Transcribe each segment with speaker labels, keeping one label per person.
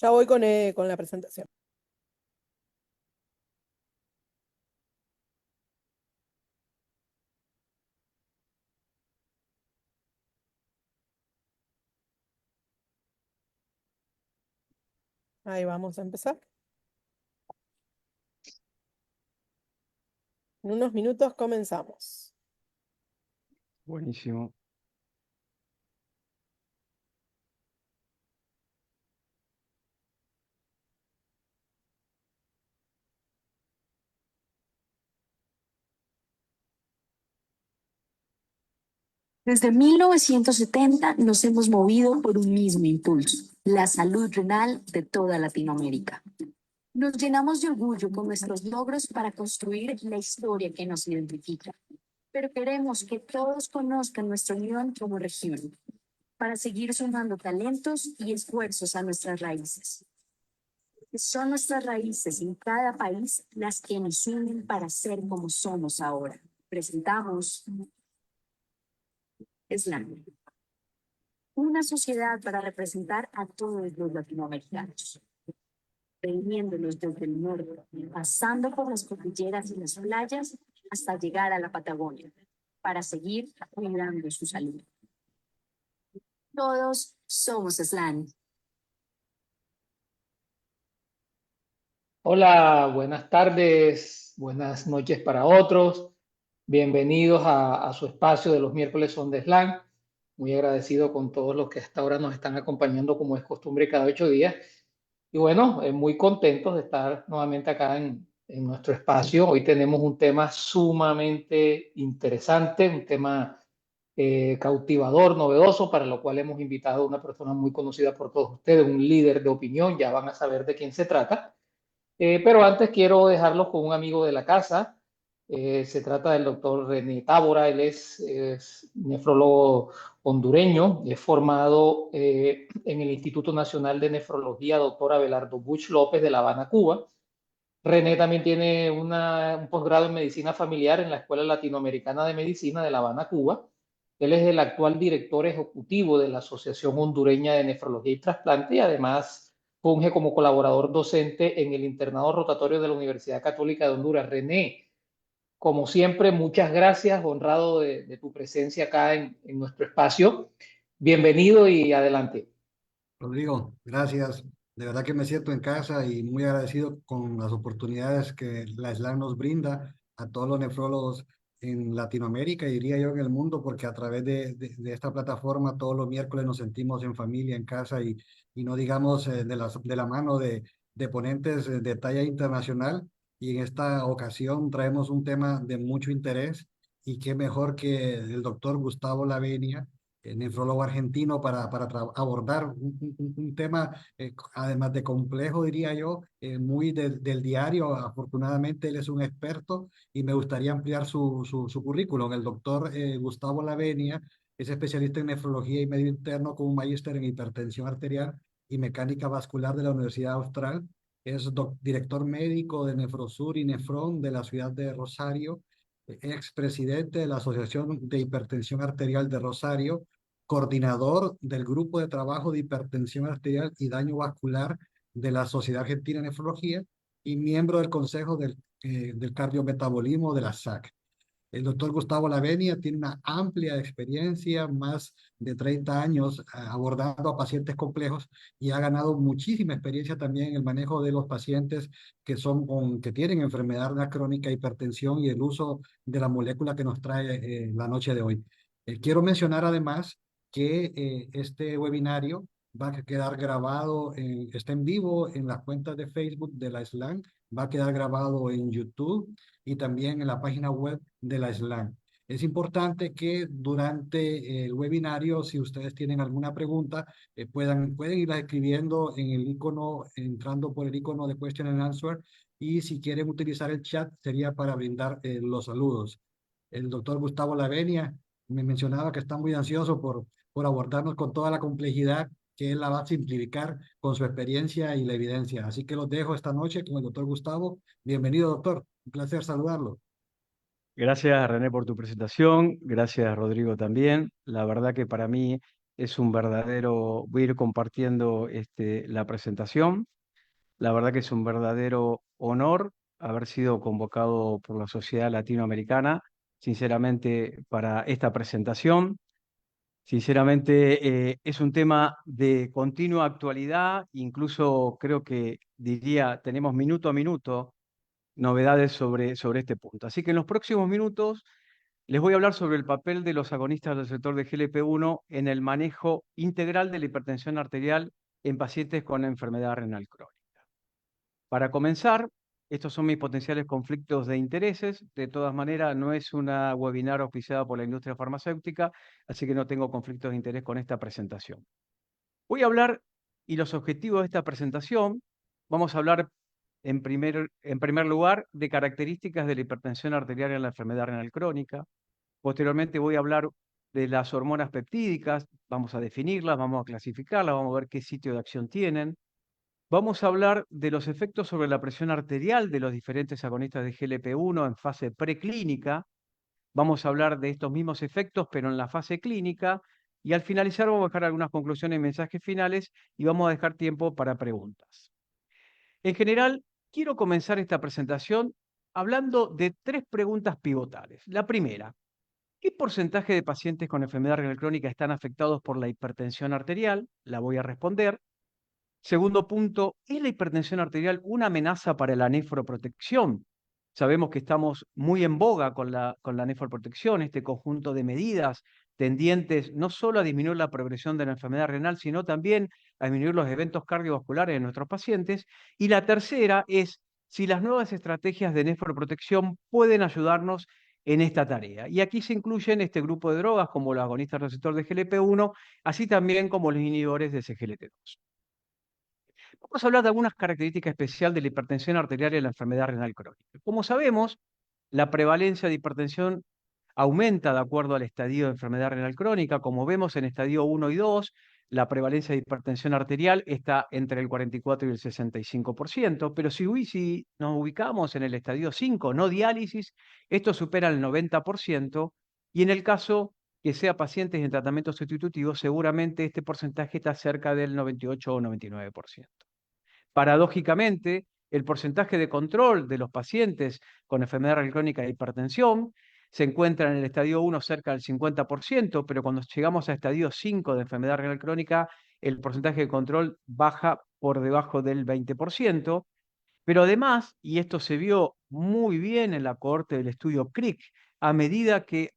Speaker 1: Ya voy con la presentación. Ahí vamos a empezar. En unos minutos comenzamos.
Speaker 2: Buenísimo.
Speaker 3: Desde 1970 nos hemos movido por un mismo impulso, la salud renal de toda Latinoamérica. Nos llenamos de orgullo con nuestros logros para construir la historia que nos identifica, pero queremos que todos conozcan nuestra unión como región, para seguir sumando talentos y esfuerzos a nuestras raíces. Son nuestras raíces en cada país las que nos unen para ser como somos ahora. Presentamos SLAN. Una sociedad para representar a todos los latinoamericanos, reuniéndolos desde el norte, pasando por las cordilleras y las playas hasta llegar a la Patagonia, para seguir cuidando su salud. Todos somos SLAN.
Speaker 4: Hola, buenas tardes, buenas noches para otros. Bienvenidos a su espacio de los miércoles son de Slam. Muy agradecido con todos los que hasta ahora nos están acompañando como es costumbre cada 8 días. Y bueno, muy contentos de estar nuevamente acá en nuestro espacio. Hoy tenemos un tema sumamente interesante, un tema cautivador, novedoso, para lo cual hemos invitado a una persona muy conocida por todos ustedes, un líder de opinión, ya van a saber de quién se trata. Pero antes quiero dejarlos con un amigo de la casa. Se trata del doctor René Tábora. Él es nefrólogo hondureño, es formado en el Instituto Nacional de Nefrología Dr. Abelardo Buch López de La Habana, Cuba. René también tiene un posgrado en medicina familiar en la Escuela Latinoamericana de Medicina de La Habana, Cuba. Él es el actual director ejecutivo de la Asociación Hondureña de Nefrología y Trasplante y además funge como colaborador docente en el internado rotatorio de la Universidad Católica de Honduras. René, como siempre, muchas gracias, honrado de tu presencia acá en nuestro espacio. Bienvenido y adelante.
Speaker 5: Rodrigo, gracias. De verdad que me siento en casa y muy agradecido con las oportunidades que la SLAM nos brinda a todos los nefrólogos en Latinoamérica y diría yo en el mundo, porque a través de esta plataforma todos los miércoles nos sentimos en familia, en casa y no digamos de la mano de ponentes de talla internacional. Y en esta ocasión traemos un tema de mucho interés y qué mejor que el doctor Gustavo Lavenia, nefrólogo argentino, para abordar un tema, además de complejo, diría yo, muy del diario. Afortunadamente, él es un experto y me gustaría ampliar su currículum. El doctor Gustavo Lavenia es especialista en nefrología y medio interno con un magíster en hipertensión arterial y mecánica vascular de la Universidad Austral. Es director médico de Nefrosur y Nefron de la ciudad de Rosario, expresidente de la Asociación de Hipertensión Arterial de Rosario, coordinador del Grupo de Trabajo de Hipertensión Arterial y Daño Vascular de la Sociedad Argentina de Nefrología y miembro del Consejo del Cardiometabolismo de la SAC. El doctor Gustavo Lavenia tiene una amplia experiencia, más de 30 años abordando a pacientes complejos, y ha ganado muchísima experiencia también en el manejo de los pacientes que tienen enfermedad crónica, hipertensión y el uso de la molécula que nos trae la noche de hoy. Quiero mencionar además que este webinario va a quedar grabado, está en vivo en las cuentas de Facebook de la SLAM, va a quedar grabado en YouTube y también en la página web de la SLAM. Es importante que durante el webinario, si ustedes tienen alguna pregunta, pueden irla escribiendo en el icono, entrando por el icono de Question and Answer, y si quieren utilizar el chat sería para brindar los saludos. El doctor Gustavo Lavenia me mencionaba que está muy ansioso por abordarnos con toda la complejidad que él la va a simplificar con su experiencia y la evidencia. Así que los dejo esta noche con el doctor Gustavo. Bienvenido, doctor. Un placer saludarlo.
Speaker 2: Gracias, René, por tu presentación. Gracias, Rodrigo, también. La verdad que para mí Es un verdadero, voy a ir compartiendo la presentación. La verdad que es un verdadero honor haber sido convocado por la Sociedad Latinoamericana, sinceramente, para esta presentación. Sinceramente, es un tema de continua actualidad, incluso creo que diría, tenemos minuto a minuto novedades sobre este punto. Así que en los próximos minutos les voy a hablar sobre el papel de los agonistas del sector de GLP-1 en el manejo integral de la hipertensión arterial en pacientes con enfermedad renal crónica. Para comenzar, estos son mis potenciales conflictos de intereses. De todas maneras, no es una webinar auspiciada por la industria farmacéutica, así que no tengo conflictos de interés con esta presentación. Voy a hablar, y los objetivos de esta presentación, vamos a hablar en primer lugar de características de la hipertensión arterial en la enfermedad renal crónica. Posteriormente voy a hablar de las hormonas peptídicas, vamos a definirlas, vamos a clasificarlas, vamos a ver qué sitio de acción tienen. Vamos a hablar de los efectos sobre la presión arterial de los diferentes agonistas de GLP-1 en fase preclínica. Vamos a hablar de estos mismos efectos, pero en la fase clínica. Y al finalizar vamos a dejar algunas conclusiones y mensajes finales y vamos a dejar tiempo para preguntas. En general, quiero comenzar esta presentación hablando de 3 preguntas pivotales. La primera, ¿qué porcentaje de pacientes con enfermedad renal crónica están afectados por la hipertensión arterial? La voy a responder. Segundo punto, ¿es la hipertensión arterial una amenaza para la nefroprotección? Sabemos que estamos muy en boga con la nefroprotección, este conjunto de medidas tendientes no solo a disminuir la progresión de la enfermedad renal, sino también a disminuir los eventos cardiovasculares de nuestros pacientes. Y la tercera es si las nuevas estrategias de nefroprotección pueden ayudarnos en esta tarea. Y aquí se incluyen este grupo de drogas como los agonistas receptor de GLP-1, así también como los inhibidores de SGLT2. Vamos a hablar de algunas características especiales de la hipertensión arterial y la enfermedad renal crónica. Como sabemos, la prevalencia de hipertensión aumenta de acuerdo al estadio de enfermedad renal crónica. Como vemos en estadio 1 y 2, la prevalencia de hipertensión arterial está entre el 44 y el 65%, pero si nos ubicamos en el estadio 5, no diálisis, esto supera el 90%, y en el caso que sea pacientes en tratamiento sustitutivo, seguramente este porcentaje está cerca del 98 o 99%. Paradójicamente, el porcentaje de control de los pacientes con enfermedad renal crónica e hipertensión se encuentra en el estadio 1 cerca del 50%, pero cuando llegamos a estadio 5 de enfermedad renal crónica, el porcentaje de control baja por debajo del 20%. Pero además, y esto se vio muy bien en la cohorte del estudio CRIC, a medida que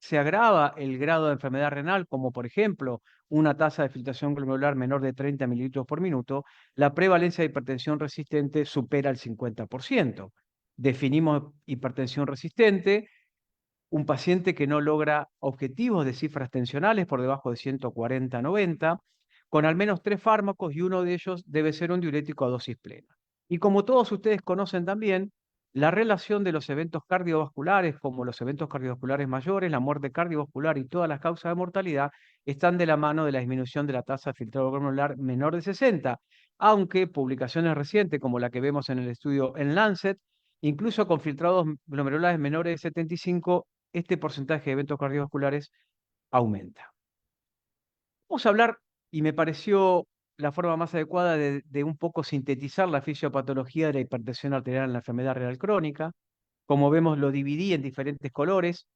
Speaker 2: se agrava el grado de enfermedad renal, como por ejemplo una tasa de filtración glomerular menor de 30 mililitros por minuto, la prevalencia de hipertensión resistente supera el 50%. Definimos hipertensión resistente, un paciente que no logra objetivos de cifras tensionales por debajo de 140-90, con al menos 3 fármacos y uno de ellos debe ser un diurético a dosis plena. Y como todos ustedes conocen también, la relación de los eventos cardiovasculares, como los eventos cardiovasculares mayores, la muerte cardiovascular y todas las causas de mortalidad, están de la mano de la disminución de la tasa de filtrado glomerular menor de 60, aunque publicaciones recientes, como la que vemos en el estudio en Lancet, incluso con filtrados glomerulares menores de 75, este porcentaje de eventos cardiovasculares aumenta. Vamos a hablar, y me pareció la forma más adecuada de un poco sintetizar la fisiopatología de la hipertensión arterial en la enfermedad renal crónica. Como vemos, lo dividí en diferentes colores.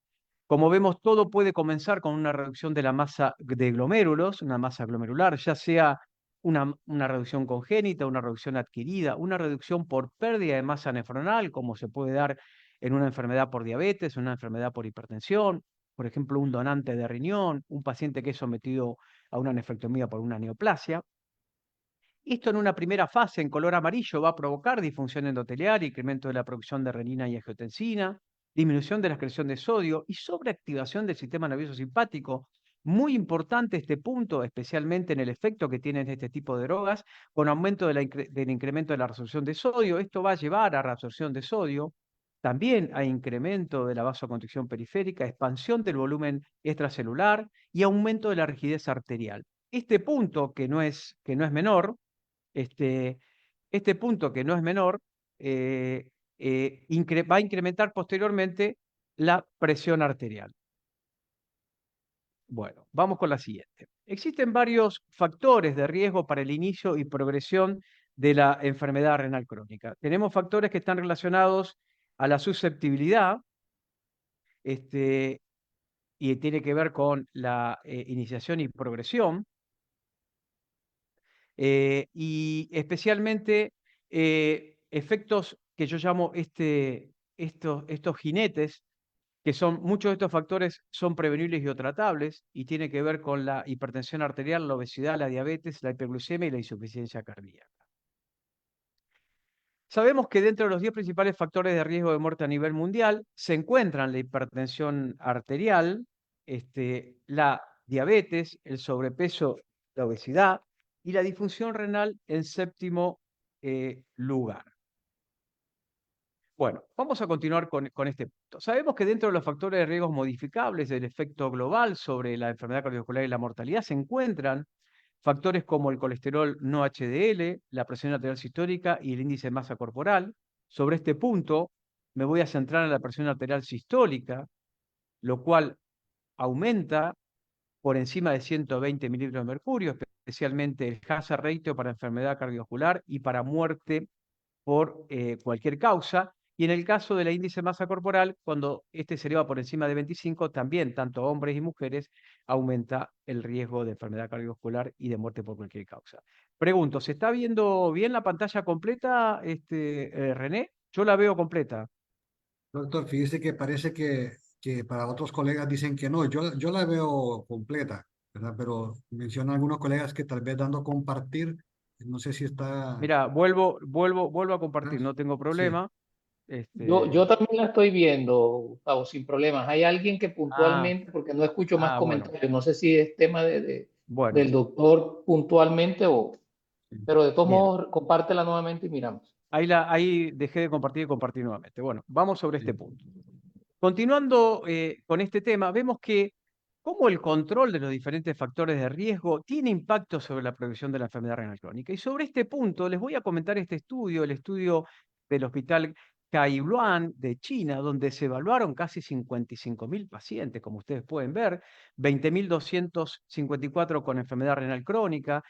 Speaker 2: Como vemos, todo puede comenzar con una reducción de la masa de glomérulos, una masa glomerular, ya sea una reducción congénita, una reducción adquirida, una reducción por pérdida de masa nefronal, como se puede dar en una enfermedad por diabetes, una enfermedad por hipertensión, por ejemplo, un donante de riñón, un paciente que es sometido a una nefrectomía por una neoplasia. Esto en una primera fase en color amarillo va a provocar disfunción endotelial, incremento de la producción de renina y angiotensina, disminución de la excreción de sodio y sobreactivación del sistema nervioso simpático. Muy importante este punto, especialmente en el efecto que tienen este tipo de drogas, con aumento del incremento de la reabsorción de sodio. Esto va a llevar a reabsorción de sodio. También hay incremento de la vasoconstricción periférica, expansión del volumen extracelular y aumento de la rigidez arterial. Este punto, que no es menor, este punto que no es menor, va a incrementar posteriormente la presión arterial. Bueno, vamos con la siguiente. Existen varios factores de riesgo para el inicio y progresión de la enfermedad renal crónica. Tenemos factores que están relacionados a la susceptibilidad, y tiene que ver con la iniciación y progresión, y especialmente efectos que yo llamo estos jinetes, que son muchos de estos factores son prevenibles y o tratables, y tiene que ver con la hipertensión arterial, la obesidad, la diabetes, la hiperglucemia y la insuficiencia cardíaca. Sabemos que dentro de los 10 principales factores de riesgo de muerte a nivel mundial se encuentran la hipertensión arterial, la diabetes, el sobrepeso, la obesidad y la disfunción renal en séptimo lugar. Bueno, vamos a continuar con este punto. Sabemos que dentro de los factores de riesgos modificables del efecto global sobre la enfermedad cardiovascular y la mortalidad se encuentran factores como el colesterol no HDL, la presión arterial sistólica y el índice de masa corporal. Sobre este punto me voy a centrar en la presión arterial sistólica, lo cual aumenta por encima de 120 milímetros de mercurio, especialmente el hazard ratio para enfermedad cardiovascular y para muerte por cualquier causa. Y en el caso de la índice de masa corporal, cuando este se eleva por encima de 25, también, tanto hombres y mujeres, aumenta el riesgo de enfermedad cardiovascular y de muerte por cualquier causa. Pregunto, ¿se está viendo bien la pantalla completa, René? Yo la veo completa.
Speaker 5: Doctor, fíjese que parece que para otros colegas dicen que no, yo la veo completa, ¿verdad? Pero mencionan algunos colegas que tal vez dando compartir, no sé si está...
Speaker 2: Mira, vuelvo a compartir, no tengo
Speaker 5: Sí.
Speaker 2: problema.
Speaker 4: Yo también la estoy viendo, Gustavo, sin problemas. Hay alguien que
Speaker 2: Ah,
Speaker 4: puntualmente, porque no escucho más
Speaker 2: bueno,
Speaker 4: comentarios, no sé si es tema
Speaker 2: bueno,
Speaker 4: del doctor puntualmente pero de todos
Speaker 2: bien.
Speaker 4: modos, compártela nuevamente y miramos.
Speaker 2: Ahí dejé de compartir y compartí nuevamente. Bueno, vamos sobre este
Speaker 5: Sí.
Speaker 2: punto. Continuando con este tema, vemos que cómo el control de los diferentes factores de riesgo tiene impacto sobre la progresión de la enfermedad renal crónica. Y sobre este punto les voy a comentar este estudio, el estudio del Hospital Caiyuan de China, donde se evaluaron casi 55.000 pacientes, como ustedes pueden ver, 20.254 con enfermedad renal crónica,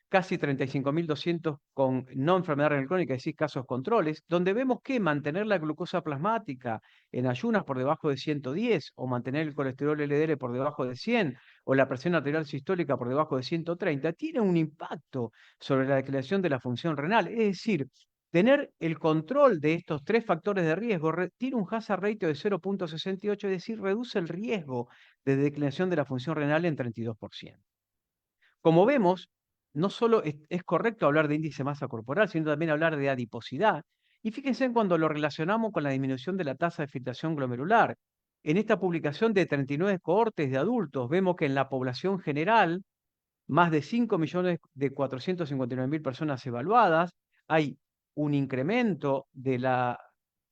Speaker 2: casi 35.200 con no enfermedad renal crónica, es decir, casos controles, donde vemos que mantener la glucosa plasmática en ayunas por debajo de 110, o mantener el colesterol LDL por debajo de 100, o la presión arterial sistólica por debajo de 130, tiene un impacto sobre la declaración de la función renal. Es decir, tener el control de estos tres factores de riesgo tiene un hazard ratio de 0.68, es decir, reduce el riesgo de declinación de la función renal en 32%. Como vemos, no solo es correcto hablar de índice de masa corporal, sino también hablar de adiposidad. Y fíjense cuando lo relacionamos con la disminución de la tasa de filtración glomerular. En esta publicación de 39 cohortes de adultos, vemos que en la población general, más de 5.459.000 personas evaluadas, hay un incremento de la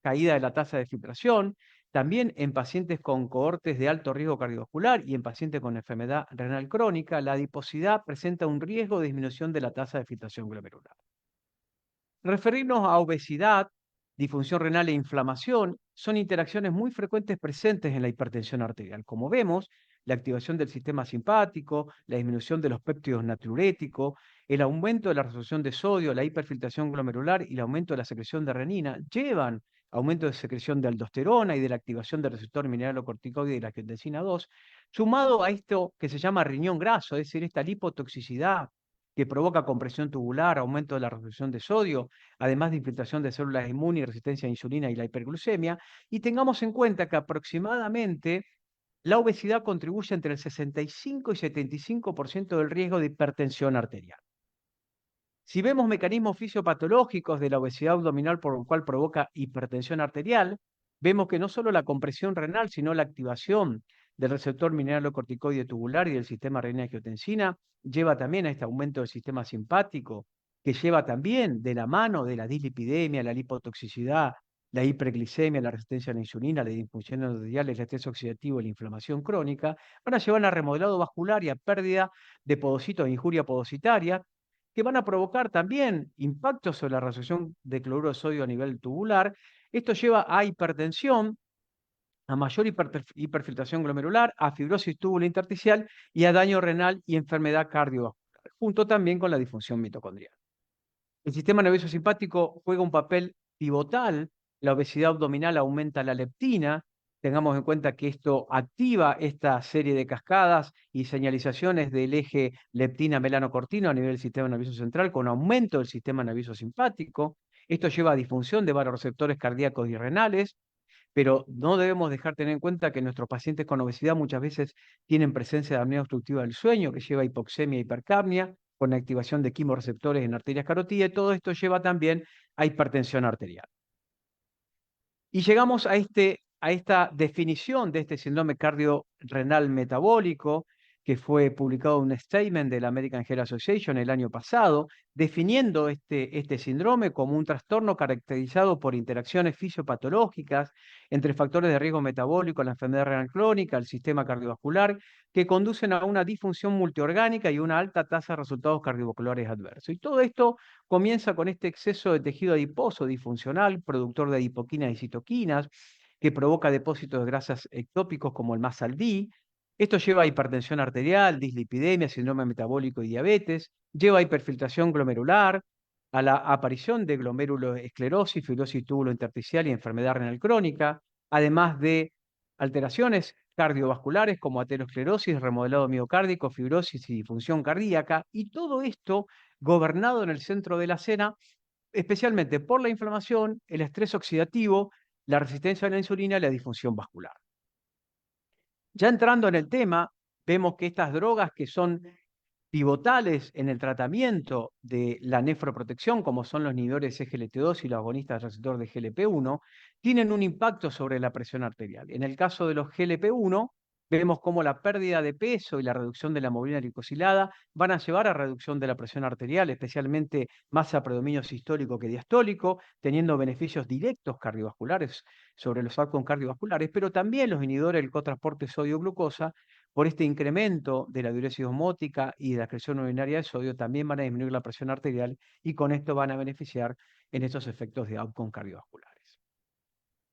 Speaker 2: caída de la tasa de filtración, también en pacientes con cohortes de alto riesgo cardiovascular y en pacientes con enfermedad renal crónica, la adiposidad presenta un riesgo de disminución de la tasa de filtración glomerular. Referirnos a obesidad, disfunción renal e inflamación son interacciones muy frecuentes presentes en la hipertensión arterial. Como vemos, la activación del sistema simpático, la disminución de los péptidos natriuréticos, el aumento de la resolución de sodio, la hiperfiltración glomerular y el aumento de la secreción de renina llevan a aumento de secreción de aldosterona y de la activación del receptor mineralocorticoide y la angiotensina 2, sumado a esto que se llama riñón graso, es decir, esta lipotoxicidad que provoca compresión tubular, aumento de la resolución de sodio, además de infiltración de células inmunes y resistencia a insulina y la hiperglucemia. Y tengamos en cuenta que aproximadamente la obesidad contribuye entre el 65 y 75% del riesgo de hipertensión arterial. Si vemos mecanismos fisiopatológicos de la obesidad abdominal por lo cual provoca hipertensión arterial, vemos que no solo la compresión renal, sino la activación del receptor mineralocorticoide tubular y del sistema renina-angiotensina lleva también a este aumento del sistema simpático, que lleva también de la mano de la dislipidemia, la lipotoxicidad, la hiperglicemia, la resistencia a la insulina, la disfunción arterial, el estrés oxidativo y la inflamación crónica, van a llevar a remodelado vascular y a pérdida de podocitos e injuria podocitaria, que van a provocar también impactos sobre la resolución de cloruro de sodio a nivel tubular. Esto lleva a hipertensión, a mayor hiperfiltración glomerular, a fibrosis túbulo intersticial y a daño renal y enfermedad cardiovascular, junto también con la disfunción mitocondrial. El sistema nervioso simpático juega un papel pivotal. La obesidad abdominal aumenta la leptina. Tengamos en cuenta que esto activa esta serie de cascadas y señalizaciones del eje leptina-melanocortino a nivel del sistema nervioso central, con aumento del sistema nervioso simpático. Esto lleva a disfunción de varios receptores cardíacos y renales, pero no debemos dejar tener en cuenta que nuestros pacientes con obesidad muchas veces tienen presencia de apnea obstructiva del sueño, que lleva a hipoxemia e hipercapnia, con activación de quimorreceptores en arterias carotidas, y todo esto lleva también a hipertensión arterial. Y llegamos a esta definición de este síndrome cardiorrenal metabólico, que fue publicado en un statement de la American Heart Association el año pasado, definiendo este síndrome como un trastorno caracterizado por interacciones fisiopatológicas entre factores de riesgo metabólico, la enfermedad renal crónica, el sistema cardiovascular, que conducen a una disfunción multiorgánica y una alta tasa de resultados cardiovasculares adversos. Y todo esto comienza con este exceso de tejido adiposo disfuncional, productor de adipoquinas y citoquinas, que provoca depósitos de grasas ectópicos como el MASLD. Esto lleva a hipertensión arterial, dislipidemia, síndrome metabólico y diabetes, lleva a hiperfiltración glomerular, a la aparición de glomeruloesclerosis, fibrosis túbulo intersticial y enfermedad renal crónica, además de alteraciones cardiovasculares como aterosclerosis, remodelado miocárdico, fibrosis y disfunción cardíaca, y todo esto gobernado en el centro de la escena, especialmente por la inflamación, el estrés oxidativo, la resistencia a la insulina y la disfunción vascular. Ya entrando en el tema, vemos que estas drogas que son pivotales en el tratamiento de la nefroprotección, como son los inhibidores SGLT2 y los agonistas del receptor de GLP-1, tienen un impacto sobre la presión arterial. En el caso de los GLP-1, vemos cómo la pérdida de peso y la reducción de la movilidad glicosilada van a llevar a reducción de la presión arterial, especialmente más a predominio sistólico que diastólico, teniendo beneficios directos cardiovasculares sobre los outcomes cardiovasculares, pero también los inhibidores del cotransporte sodio-glucosa, por este incremento de la diuresis osmótica y de la excreción urinaria de sodio, también van a disminuir la presión arterial y con esto van a beneficiar en estos efectos de outcomes cardiovasculares.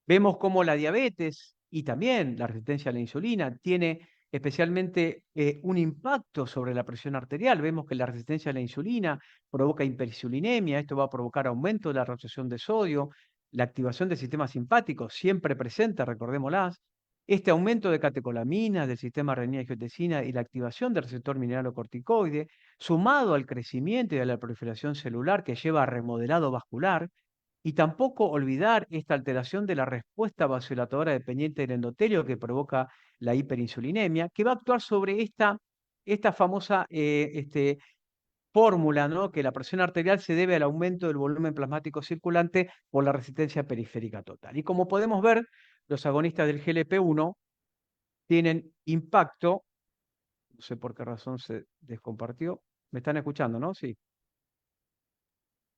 Speaker 2: Vemos cómo la diabetes y también la resistencia a la insulina tiene especialmente un impacto sobre la presión arterial. Vemos que la resistencia a la insulina provoca hiperinsulinemia, esto va a provocar aumento de la absorción de sodio, la activación del sistema simpático, siempre presente, recordémoslas, este aumento de catecolaminas del sistema renina-angiotensina y la activación del receptor mineralocorticoide, sumado al crecimiento y a la proliferación celular que lleva a remodelado vascular, y tampoco olvidar esta alteración de la respuesta vasodilatadora dependiente del endotelio que provoca la hiperinsulinemia, que va a actuar sobre esta famosa fórmula, ¿no? Que la presión arterial se debe al aumento del volumen plasmático circulante por la resistencia periférica total. Y como podemos ver, los agonistas del GLP-1 tienen impacto, no sé por qué razón se descompartió. ¿Me están escuchando, no? Sí.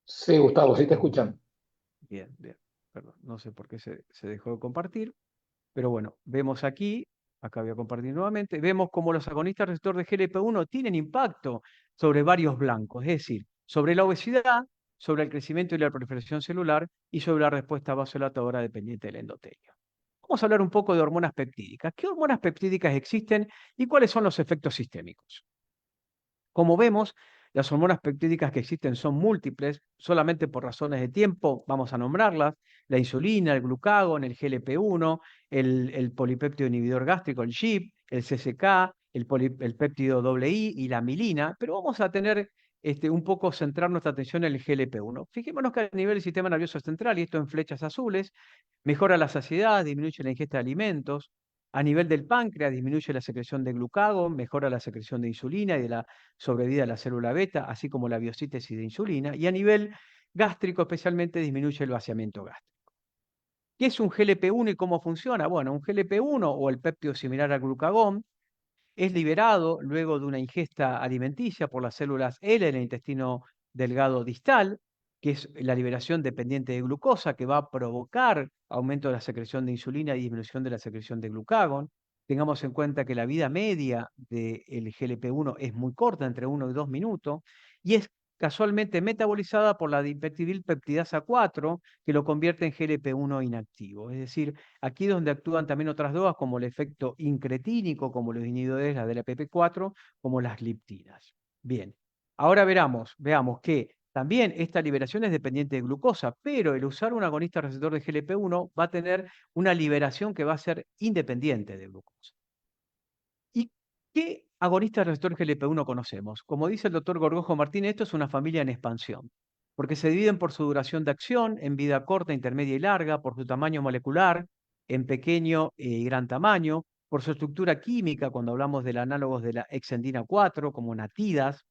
Speaker 4: Sí, Gustavo, sí te escuchan.
Speaker 2: Bien, bien. Perdón, no sé por qué se dejó de compartir. Pero bueno, vemos aquí, acá voy a compartir nuevamente, vemos cómo los agonistas receptor de GLP-1 tienen impacto sobre varios blancos, es decir, sobre la obesidad, sobre el crecimiento y la proliferación celular y sobre la respuesta vasodilatadora dependiente del endotelio. Vamos a hablar un poco de hormonas peptídicas. ¿Qué hormonas peptídicas existen y cuáles son los efectos sistémicos? Como vemos, las hormonas peptídicas que existen son múltiples, solamente por razones de tiempo vamos a nombrarlas: la insulina, el glucagón, el GLP-1, el polipéptido inhibidor gástrico, el GIP, el CCK, el péptido II y la milina, pero vamos a tener un poco centrar nuestra atención en el GLP-1. Fijémonos que a nivel del sistema nervioso central, y esto en flechas azules, mejora la saciedad, disminuye la ingesta de alimentos. A nivel del páncreas, disminuye la secreción de glucagón, mejora la secreción de insulina y de la sobrevida de la célula beta, así como la biosíntesis de insulina. Y a nivel gástrico, especialmente, disminuye el vaciamiento gástrico. ¿Qué es un GLP-1 y cómo funciona? Bueno, un GLP-1 o el péptido similar al glucagón es liberado luego de una ingesta alimenticia por las células L en el intestino delgado distal, que es la liberación dependiente de glucosa, que va a provocar aumento de la secreción de insulina y disminución de la secreción de glucagón. Tengamos en cuenta que la vida media del GLP-1 es muy corta, entre 1 y 2 minutos, y es casualmente metabolizada por la dipeptidilpeptidasa 4, que lo convierte en GLP-1 inactivo. Es decir, aquí es donde actúan también otras drogas como el efecto incretínico, como los inhibidores, la de la PP4, como las gliptinas. Bien, ahora veamos que también esta liberación es dependiente de glucosa, pero el usar un agonista receptor de GLP-1 va a tener una liberación que va a ser independiente de glucosa. ¿Y qué agonistas receptor GLP-1 conocemos? Como dice el doctor Gorgojo Martínez, esto es una familia en expansión, porque se dividen por su duración de acción, en vida corta, intermedia y larga, por su tamaño molecular, en pequeño y gran tamaño, por su estructura química, cuando hablamos de análogos de la exendina 4, como natidas,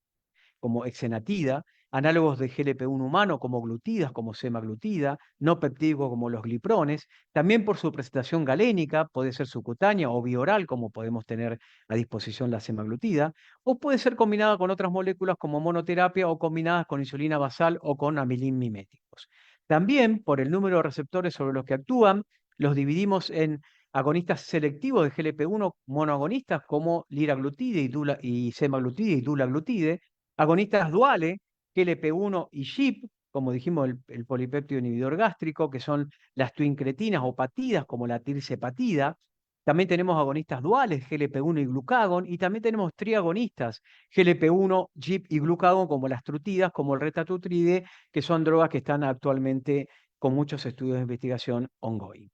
Speaker 2: como exenatida, análogos de GLP-1 humano como glutidas, como semaglutida, no peptídicos como los gliprones, también por su presentación galénica, puede ser subcutánea o bioral, como podemos tener a disposición la semaglutida, o puede ser combinada con otras moléculas como monoterapia o combinadas con insulina basal o con amilin miméticos. También por el número de receptores sobre los que actúan, los dividimos en agonistas selectivos de GLP-1 monoagonistas como liraglutide y semaglutide y dulaglutide, agonistas duales, GLP-1 y GIP, como dijimos, el polipéptido inhibidor gástrico, que son las twincretinas o patidas, como la tirzepatida. También tenemos agonistas duales, GLP-1 y glucagón, y también tenemos triagonistas, GLP-1, GIP y glucagón, como las trutidas, como el retatrutide, que son drogas que están actualmente con muchos estudios de investigación ongoing.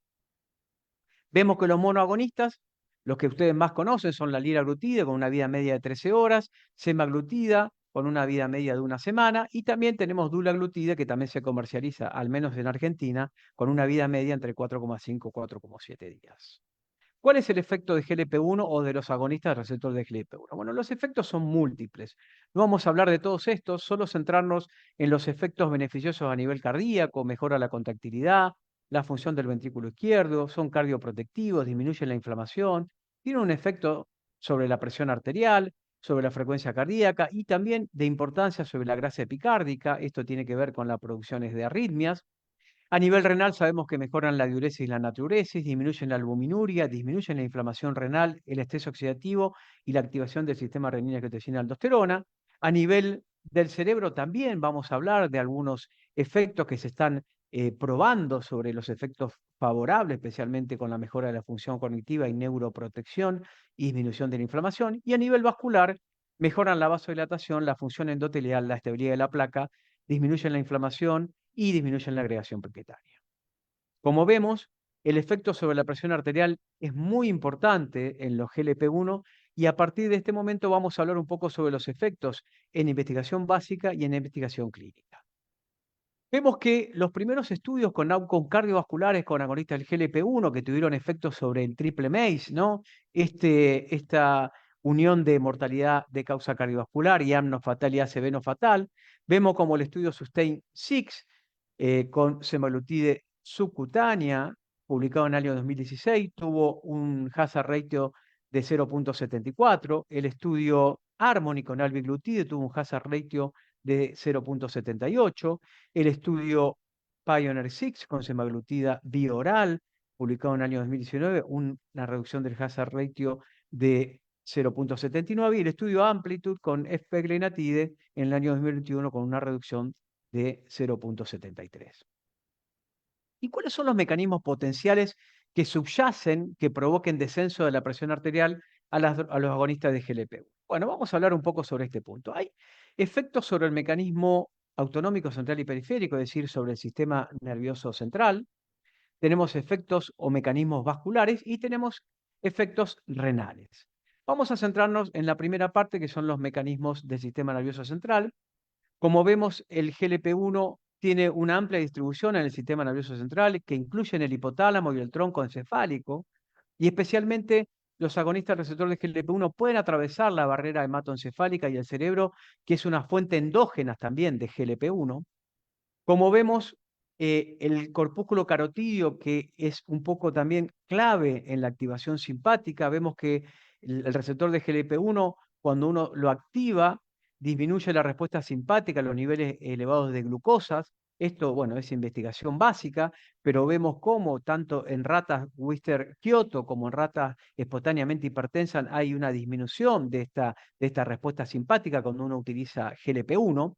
Speaker 2: Vemos que los monoagonistas, los que ustedes más conocen, son la liraglutide con una vida media de 13 horas, semaglutida con una vida media de una semana, y también tenemos dulaglutide, que también se comercializa, al menos en Argentina, con una vida media entre 4,5 y 4,7 días. ¿Cuál es el efecto de GLP-1 o de los agonistas del receptor de GLP-1? Bueno, los efectos son múltiples. No vamos a hablar de todos estos, solo centrarnos en los efectos beneficiosos a nivel cardíaco, mejora la contractilidad, la función del ventrículo izquierdo, son cardioprotectivos, disminuyen la inflamación, tienen un efecto sobre la presión arterial, sobre la frecuencia cardíaca y también de importancia sobre la grasa epicárdica. Esto tiene que ver con las producciones de arritmias. A nivel renal sabemos que mejoran la diuresis y la natriuresis, disminuyen la albuminuria, disminuyen la inflamación renal, el estrés oxidativo y la activación del sistema renina-angiotensina-aldosterona. A nivel del cerebro también vamos a hablar de algunos efectos que se están probando sobre los efectos favorables, especialmente con la mejora de la función cognitiva y neuroprotección y disminución de la inflamación. Y a nivel vascular, mejoran la vasodilatación, la función endotelial, la estabilidad de la placa, disminuyen la inflamación y disminuyen la agregación plaquetaria. Como vemos, el efecto sobre la presión arterial es muy importante en los GLP-1 y a partir de este momento vamos a hablar un poco sobre los efectos en investigación básica y en investigación clínica. Vemos que los primeros estudios con outcomes cardiovasculares con agonistas del GLP-1 que tuvieron efectos sobre el triple MACE, ¿no? Esta unión de mortalidad de causa cardiovascular y AM no fatal y ACV no fatal. Vemos como el estudio Sustain 6 con semaglutide subcutánea, publicado en el año 2016, tuvo un hazard ratio de 0,74. El estudio Harmony con albiglutide tuvo un hazard ratio de 0,78. El estudio Pioneer 6 con semaglutida bioral, publicado en el año 2019, una reducción del hazard ratio de 0,79. Y el estudio Amplitude con efpeglenatide en el año 2021 con una reducción de 0,73. ¿Y cuáles son los mecanismos potenciales que subyacen, que provoquen descenso de la presión arterial a los agonistas de GLP-1? Bueno, vamos a hablar un poco sobre este punto. Hay efectos sobre el mecanismo autonómico central y periférico, es decir, sobre el sistema nervioso central. Tenemos efectos o mecanismos vasculares y tenemos efectos renales. Vamos a centrarnos en la primera parte, que son los mecanismos del sistema nervioso central. Como vemos, el GLP-1 tiene una amplia distribución en el sistema nervioso central que incluyen el hipotálamo y el tronco encefálico, y especialmente los agonistas receptores de GLP-1 pueden atravesar la barrera hematoencefálica y el cerebro, que es una fuente endógena también de GLP-1. Como vemos, el corpúsculo carotídeo, que es un poco también clave en la activación simpática, vemos que el receptor de GLP-1, cuando uno lo activa, disminuye la respuesta simpática, los niveles elevados de glucosas. Esto, bueno, es investigación básica, pero vemos cómo tanto en ratas Wistar-Kyoto como en ratas espontáneamente hipertensas hay una disminución de esta respuesta simpática cuando uno utiliza GLP-1.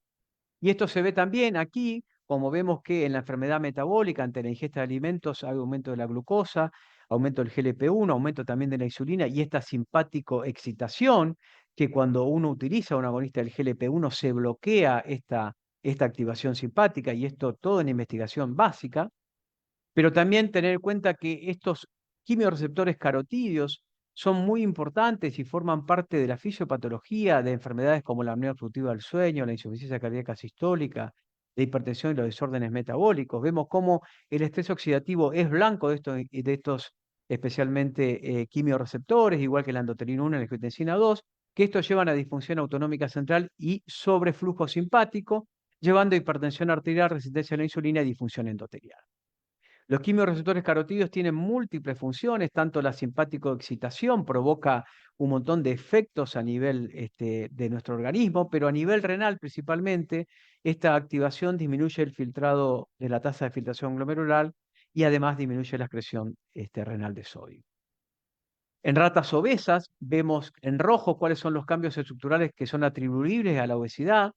Speaker 2: Y esto se ve también aquí, como vemos que en la enfermedad metabólica, ante la ingesta de alimentos, hay aumento de la glucosa, aumento del GLP-1, aumento también de la insulina y esta simpático excitación, que cuando uno utiliza un agonista del GLP-1 se bloquea esta activación simpática, y esto todo en investigación básica. Pero también tener en cuenta que estos quimiorreceptores carotídeos son muy importantes y forman parte de la fisiopatología de enfermedades como la apnea obstructiva del sueño, la insuficiencia cardíaca sistólica, la hipertensión y los desórdenes metabólicos. Vemos cómo el estrés oxidativo es blanco de estos especialmente quimiorreceptores, igual que la endotelina 1 y la angiotensina 2, que estos llevan a disfunción autonómica central y sobreflujo simpático, llevando a hipertensión arterial, resistencia a la insulina y disfunción endotelial. Los quimiorreceptores carotídeos tienen múltiples funciones, tanto la simpático-excitación provoca un montón de efectos a nivel de nuestro organismo, pero a nivel renal principalmente, esta activación disminuye el filtrado de la tasa de filtración glomerular y además disminuye la excreción renal de sodio. En ratas obesas vemos en rojo cuáles son los cambios estructurales que son atribuibles a la obesidad.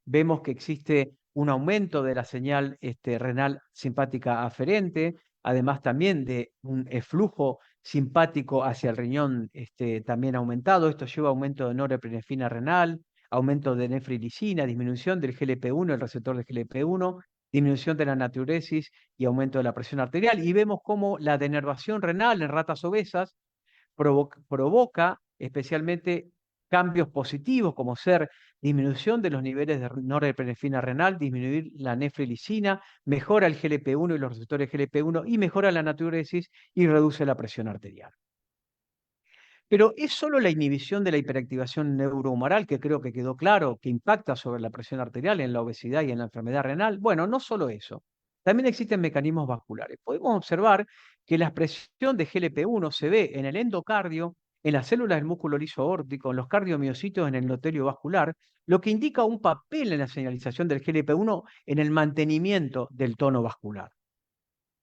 Speaker 2: Vemos que existe un aumento de la señal renal simpática aferente, además también de un flujo simpático hacia el riñón también aumentado. Esto lleva a aumento de norepinefrina renal, aumento de nefrilisina, disminución del GLP-1, el receptor del GLP-1, disminución de la natriuresis y aumento de la presión arterial. Y vemos cómo la denervación renal en ratas obesas provoca especialmente cambios positivos, como ser disminución de los niveles de norepinefrina renal, disminuir la nefrilisina, mejora el GLP-1 y los receptores GLP-1 y mejora la natriuresis y reduce la presión arterial. Pero ¿es solo la inhibición de la hiperactivación neurohumoral, que creo que quedó claro, que impacta sobre la presión arterial en la obesidad y en la enfermedad renal? Bueno, no solo eso. También existen mecanismos vasculares. Podemos observar que la expresión de GLP-1 se ve en el endocardio, en las células del músculo liso aórtico, en los cardiomiocitos, en el endotelio vascular, lo que indica un papel en la señalización del GLP-1 en el mantenimiento del tono vascular.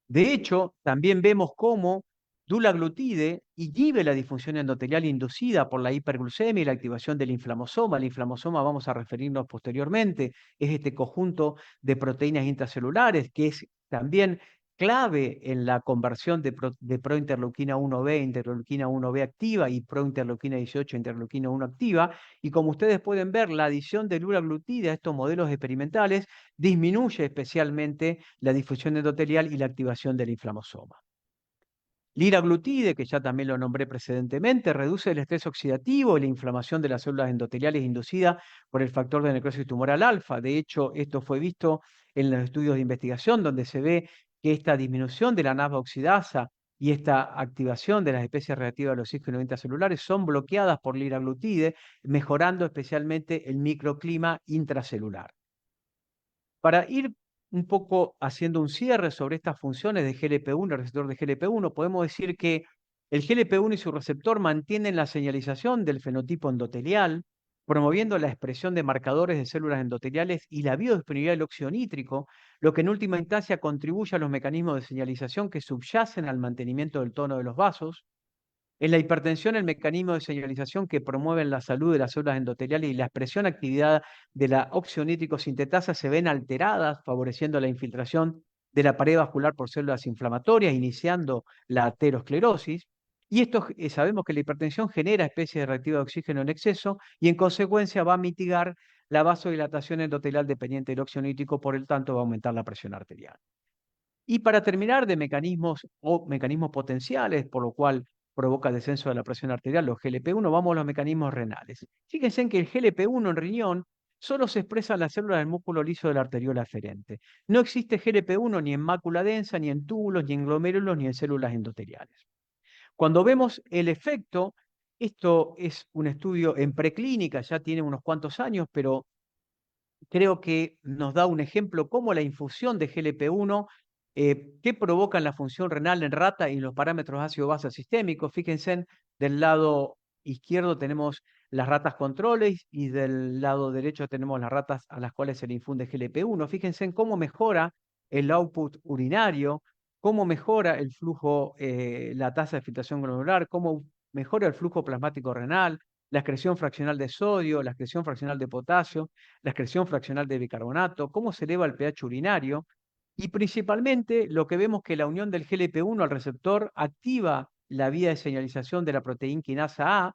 Speaker 2: De hecho, también vemos cómo dulaglutide inhibe la disfunción endotelial inducida por la hiperglucemia y la activación del inflamosoma. El inflamosoma, vamos a referirnos posteriormente, es este conjunto de proteínas intracelulares que es también clave en la conversión de prointerleuquina 1b, interleuquina 1b activa y prointerleuquina 18, interleuquina 1 activa. Y como ustedes pueden ver, la adición de dulaglutide a estos modelos experimentales disminuye especialmente la difusión endotelial y la activación del inflamosoma. Liraglutide, que ya también lo nombré precedentemente, reduce el estrés oxidativo y la inflamación de las células endoteliales inducida por el factor de necrosis tumoral alfa. De hecho, esto fue visto en los estudios de investigación donde se ve que esta disminución de la NAFA oxidasa y esta activación de las especies reactivas de los oxígenos intracelulares son bloqueadas por liraglutide, mejorando especialmente el microclima intracelular. Para ir un poco haciendo un cierre sobre estas funciones de GLP-1, el receptor de GLP-1, podemos decir que el GLP-1 y su receptor mantienen la señalización del fenotipo endotelial, promoviendo la expresión de marcadores de células endoteliales y la biodisponibilidad del óxido nítrico, lo que en última instancia contribuye a los mecanismos de señalización que subyacen al mantenimiento del tono de los vasos. En la hipertensión, el mecanismo de señalización que promueven la salud de las células endoteliales y la expresión actividad de la óxido nítrico sintetasa se ven alteradas, favoreciendo la infiltración de la pared vascular por células inflamatorias, iniciando la aterosclerosis. Y esto sabemos que la hipertensión genera especies de reactiva de oxígeno en exceso y en consecuencia va a mitigar la vasodilatación endotelial dependiente del óxido nítrico, por el tanto va a aumentar la presión arterial. Y para terminar, de mecanismos potenciales, por lo cual provoca descenso de la presión arterial, los GLP-1, vamos a los mecanismos renales. Fíjense en que el GLP-1 en riñón solo se expresa en las células del músculo liso de la arteriola aferente. No existe GLP-1 ni en mácula densa, ni en túbulos, ni en glomérulos, ni en células endoteliales. Cuando vemos el efecto, esto es un estudio en preclínica, ya tiene unos cuantos años, pero creo que nos da un ejemplo cómo la infusión de GLP-1 que provocan la función renal en rata y los parámetros ácido-base sistémicos. Fíjense, del lado izquierdo tenemos las ratas controles y del lado derecho tenemos las ratas a las cuales se le infunde GLP-1. Fíjense en cómo mejora el output urinario, cómo mejora el flujo, la tasa de filtración glomerular, cómo mejora el flujo plasmático renal, la excreción fraccional de sodio, la excreción fraccional de potasio, la excreción fraccional de bicarbonato, cómo se eleva el pH urinario, y principalmente lo que vemos que la unión del GLP-1 al receptor activa la vía de señalización de la proteína quinasa A,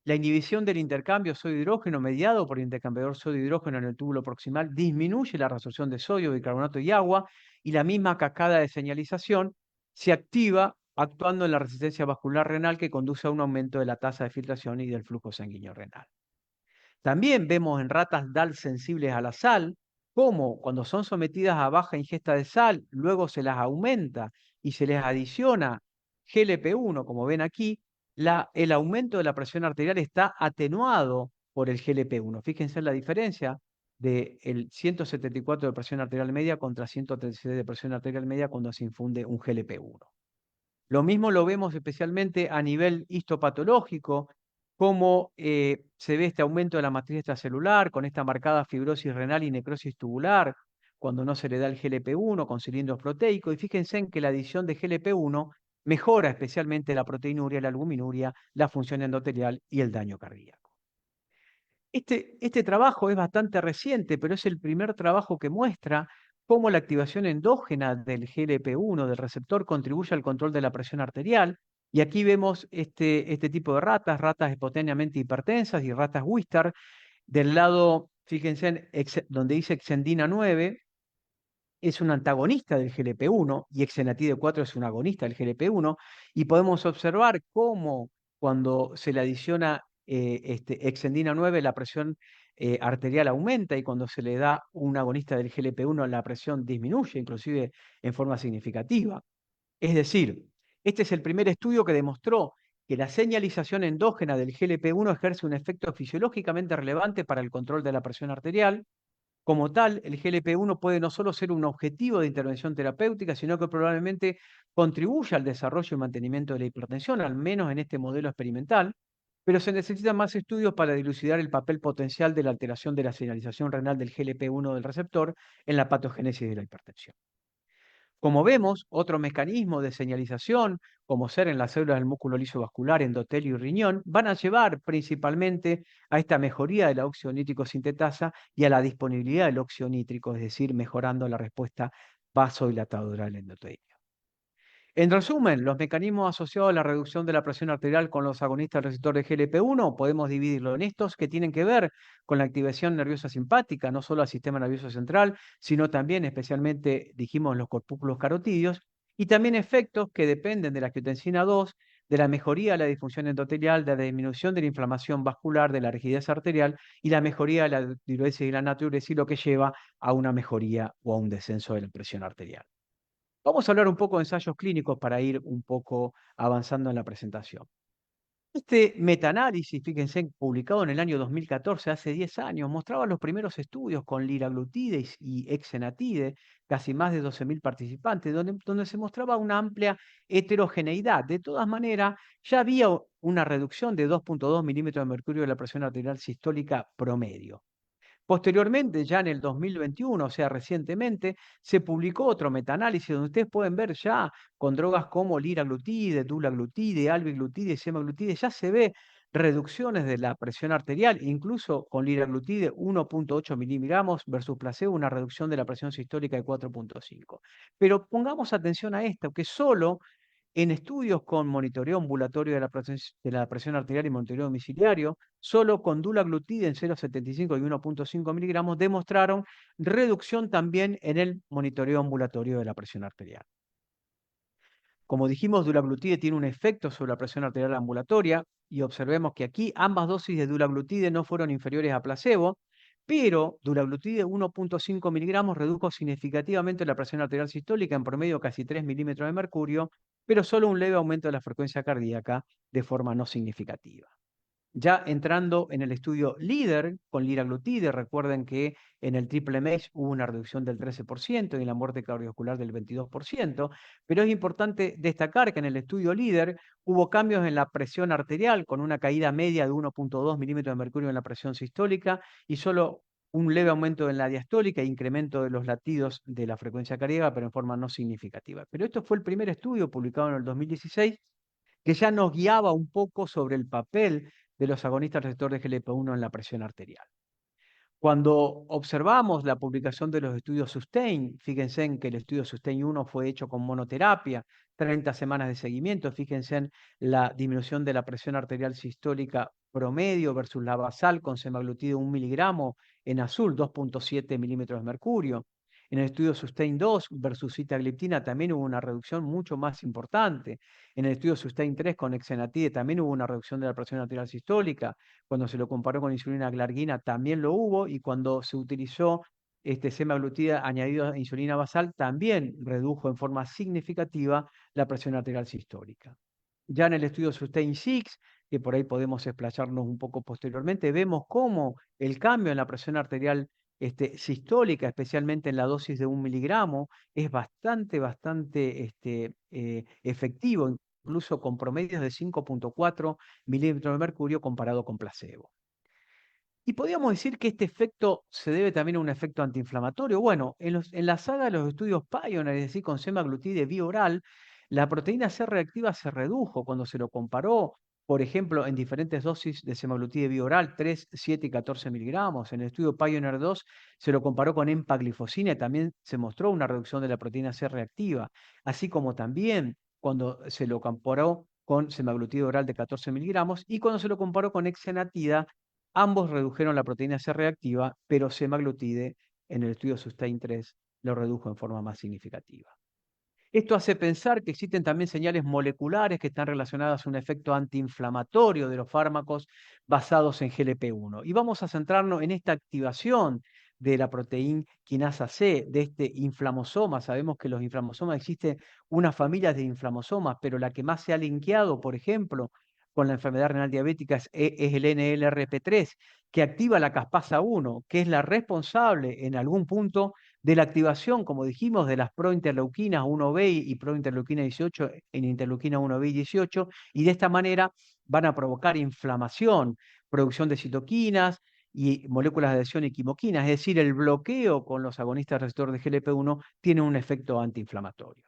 Speaker 2: la inhibición del intercambio sodio-hidrógeno mediado por el intercambiador sodio-hidrógeno en el túbulo proximal disminuye la resorción de sodio, bicarbonato y agua, y la misma cascada de señalización se activa actuando en la resistencia vascular renal que conduce a un aumento de la tasa de filtración y del flujo sanguíneo renal. También vemos en ratas DAL sensibles a la sal, cómo cuando son sometidas a baja ingesta de sal, luego se las aumenta y se les adiciona GLP-1, como ven aquí, el aumento de la presión arterial está atenuado por el GLP-1. Fíjense en la diferencia del 174 de presión arterial media contra 136 de presión arterial media cuando se infunde un GLP-1. Lo mismo lo vemos especialmente a nivel histopatológico, cómo se ve este aumento de la matriz extracelular con esta marcada fibrosis renal y necrosis tubular cuando no se le da el GLP-1 con cilindros proteicos. Y fíjense en que la adición de GLP-1 mejora especialmente la proteinuria, la albuminuria, la función endotelial y el daño cardíaco. Este trabajo es bastante reciente, pero es el primer trabajo que muestra cómo la activación endógena del GLP-1, del receptor, contribuye al control de la presión arterial. Y aquí vemos este tipo de ratas hipoténeamente hipertensas y ratas Wistar. Del lado, fíjense, donde dice Exendina 9, es un antagonista del GLP-1 y Exenatide 4 es un agonista del GLP-1. Y podemos observar cómo cuando se le adiciona Exendina 9, la presión arterial aumenta, y cuando se le da un agonista del GLP-1, la presión disminuye, inclusive en forma significativa. Es decir, este es el primer estudio que demostró que la señalización endógena del GLP-1 ejerce un efecto fisiológicamente relevante para el control de la presión arterial. Como tal, el GLP-1 puede no solo ser un objetivo de intervención terapéutica, sino que probablemente contribuya al desarrollo y mantenimiento de la hipertensión, al menos en este modelo experimental, pero se necesitan más estudios para dilucidar el papel potencial de la alteración de la señalización renal del GLP-1 del receptor en la patogénesis de la hipertensión. Como vemos, otro mecanismo de señalización, como ser en las células del músculo liso vascular, endotelio y riñón, van a llevar principalmente a esta mejoría de la óxido nítrico sintetasa y a la disponibilidad del óxido nítrico, es decir, mejorando la respuesta vasodilatadora del endotelio. En resumen, los mecanismos asociados a la reducción de la presión arterial con los agonistas del receptor de GLP-1 podemos dividirlo en estos que tienen que ver con la activación nerviosa simpática, no solo al sistema nervioso central, sino también especialmente, dijimos, los corpúsculos carotídeos, y también efectos que dependen de la angiotensina 2, de la mejoría de la disfunción endotelial, de la disminución de la inflamación vascular, de la rigidez arterial y la mejoría de la diuresis y la natriuresis, lo que lleva a una mejoría o a un descenso de la presión arterial. Vamos a hablar un poco de ensayos clínicos para ir un poco avanzando en la presentación. Este metaanálisis, fíjense, publicado en el año 2014, hace 10 años, mostraba los primeros estudios con liraglutide y exenatide, casi más de 12.000 participantes, donde se mostraba una amplia heterogeneidad. De todas maneras, ya había una reducción de 2.2 milímetros de mercurio de la presión arterial sistólica promedio. Posteriormente, ya en el 2021, o sea, recientemente, se publicó otro metaanálisis donde ustedes pueden ver ya con drogas como liraglutide, dulaglutide, albiglutide y semaglutide, ya se ve reducciones de la presión arterial, incluso con liraglutide 1.8 miligramos versus placebo, una reducción de la presión sistólica de 4.5. Pero pongamos atención a esto, que solo en estudios con monitoreo ambulatorio de la presión arterial y monitoreo domiciliario, solo con dulaglutide en 0,75 y 1.5 miligramos demostraron reducción también en el monitoreo ambulatorio de la presión arterial. Como dijimos, dulaglutide tiene un efecto sobre la presión arterial ambulatoria, y observemos que aquí ambas dosis de dulaglutide no fueron inferiores a placebo, pero dulaglutide 1.5 miligramos redujo significativamente la presión arterial sistólica, en promedio casi 3 milímetros de mercurio, pero solo un leve aumento de la frecuencia cardíaca de forma no significativa. Ya entrando en el estudio LEADER con liraglutide, recuerden que en el triple MACE hubo una reducción del 13% y en la muerte cardiovascular del 22%, pero es importante destacar que en el estudio LEADER hubo cambios en la presión arterial con una caída media de 1.2 milímetros de mercurio en la presión sistólica y solo un leve aumento en la diastólica e incremento de los latidos de la frecuencia cardíaca, pero en forma no significativa. Pero esto fue el primer estudio publicado en el 2016 que ya nos guiaba un poco sobre el papel de los agonistas receptores de GLP-1 en la presión arterial. Cuando observamos la publicación de los estudios SUSTAIN, fíjense en que el estudio SUSTAIN 1 fue hecho con monoterapia, 30 semanas de seguimiento, fíjense en la disminución de la presión arterial sistólica promedio versus la basal con semaglutide 1 miligramo en azul, 2.7 milímetros de mercurio. En el estudio SUSTAIN 2 versus sitagliptina también hubo una reducción mucho más importante. En el estudio SUSTAIN 3 con exenatide también hubo una reducción de la presión arterial sistólica. Cuando se lo comparó con insulina glargina también lo hubo, y cuando se utilizó semaglutida añadido a insulina basal también redujo en forma significativa la presión arterial sistólica. Ya en el estudio SUSTAIN 6, que por ahí podemos explayarnos un poco posteriormente, vemos cómo el cambio en la presión arterial sistólica, especialmente en la dosis de 1 miligramo, es bastante efectivo, incluso con promedios de 5.4 milímetros de mercurio comparado con placebo. Y podríamos decir que este efecto se debe también a un efecto antiinflamatorio. Bueno, en la saga de los estudios Pioneer, es decir, con semaglutide vía oral, la proteína C reactiva se redujo cuando se lo comparó, por ejemplo, en diferentes dosis de semaglutide vía oral, 3, 7 y 14 miligramos. En el estudio Pioneer 2 se lo comparó con empaglifosina y también se mostró una reducción de la proteína C reactiva, así como también cuando se lo comparó con semaglutide oral de 14 miligramos y cuando se lo comparó con exenatida. Ambos redujeron la proteína C reactiva, pero semaglutide en el estudio SUSTAIN 3 lo redujo en forma más significativa. Esto hace pensar que existen también señales moleculares que están relacionadas a un efecto antiinflamatorio de los fármacos basados en GLP-1. Y vamos a centrarnos en esta activación de la proteína quinasa C, de este inflamosoma. Sabemos que los inflamosomas, existen unas familias de inflamosomas, pero la que más se ha linkeado, por ejemplo, con la enfermedad renal diabética es el NLRP3, que activa la caspasa 1, que es la responsable en algún punto de la activación, como dijimos, de las prointerleuquinas 1B y prointerleuquina 18 en interleuquina 1B y 18, y de esta manera van a provocar inflamación, producción de citoquinas y moléculas de adhesión y quimoquinas, es decir, el bloqueo con los agonistas receptores de GLP-1 tiene un efecto antiinflamatorio.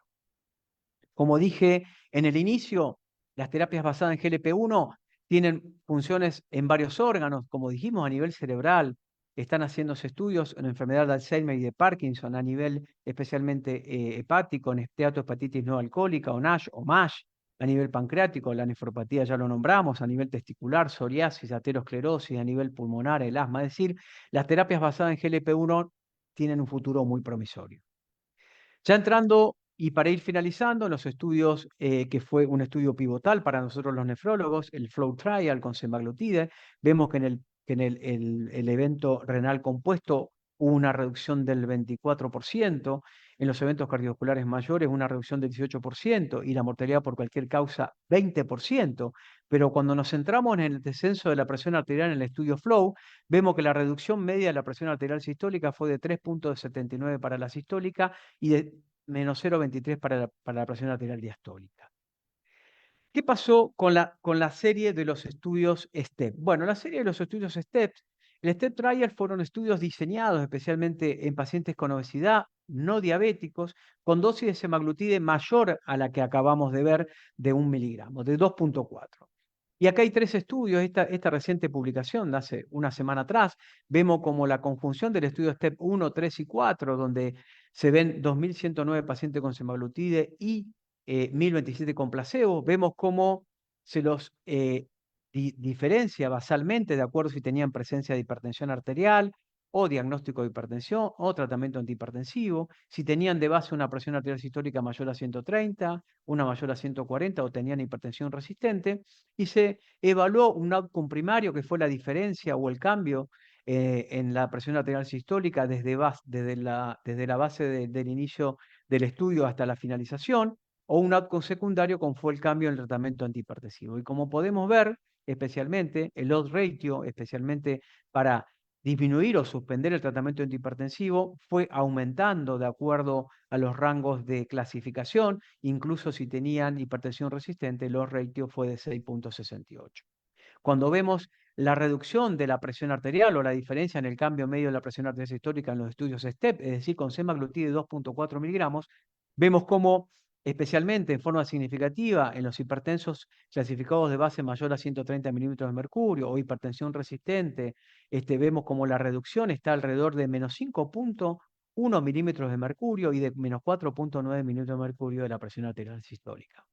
Speaker 2: Como dije en el inicio, las terapias basadas en GLP-1 tienen funciones en varios órganos, como dijimos, a nivel cerebral. Están haciéndose estudios en enfermedad de Alzheimer y de Parkinson a nivel especialmente hepático, en esteatohepatitis no alcohólica o NASH o MASH, a nivel pancreático, la nefropatía ya lo nombramos, a nivel testicular, psoriasis, aterosclerosis, a nivel pulmonar, el asma. Es decir, las terapias basadas en GLP-1 tienen un futuro muy promisorio. Ya entrando y para ir finalizando, en los estudios, que fue un estudio pivotal para nosotros los nefrólogos, el FLOW Trial con semaglutide, vemos que en el evento renal compuesto hubo una reducción del 24%, en los eventos cardiovasculares mayores una reducción del 18% y la mortalidad por cualquier causa 20%, pero cuando nos centramos en el descenso de la presión arterial en el estudio FLOW, vemos que la reducción media de la presión arterial sistólica fue de 3.79 para la sistólica y de menos 0.23 para la presión arterial diastólica. ¿Qué pasó con la serie de los estudios STEP? Bueno, la serie de los estudios STEP, el STEP Trial fueron estudios diseñados especialmente en pacientes con obesidad, no diabéticos, con dosis de semaglutide mayor a la que acabamos de ver de 1 miligramo, de 2.4. Y acá hay 3 estudios, esta reciente publicación de hace una semana atrás, vemos como la conjunción del estudio STEP 1, 3 y 4, donde se ven 2.109 pacientes con semaglutide y 1.027 con placebo. Vemos cómo se los diferencia basalmente de acuerdo si tenían presencia de hipertensión arterial o diagnóstico de hipertensión o tratamiento antihipertensivo, si tenían de base una presión arterial sistólica mayor a 130, una mayor a 140 o tenían hipertensión resistente, y se evaluó un outcome primario que fue la diferencia o el cambio en la presión arterial sistólica desde la base del inicio del estudio hasta la finalización, o un outcome secundario como fue el cambio en el tratamiento antihipertensivo. Y como podemos ver, especialmente el odds ratio, especialmente para disminuir o suspender el tratamiento antihipertensivo, fue aumentando de acuerdo a los rangos de clasificación, incluso si tenían hipertensión resistente, el odds ratio fue de 6.68. Cuando vemos la reducción de la presión arterial o la diferencia en el cambio medio de la presión arterial sistólica en los estudios STEP, es decir, con semaglutide de 2.4 miligramos, vemos cómo especialmente en forma significativa en los hipertensos clasificados de base mayor a 130 milímetros de mercurio o hipertensión resistente. Vemos como la reducción está alrededor de menos 5,1 milímetros de mercurio y de menos 4,9 milímetros de mercurio de la presión arterial sistólica.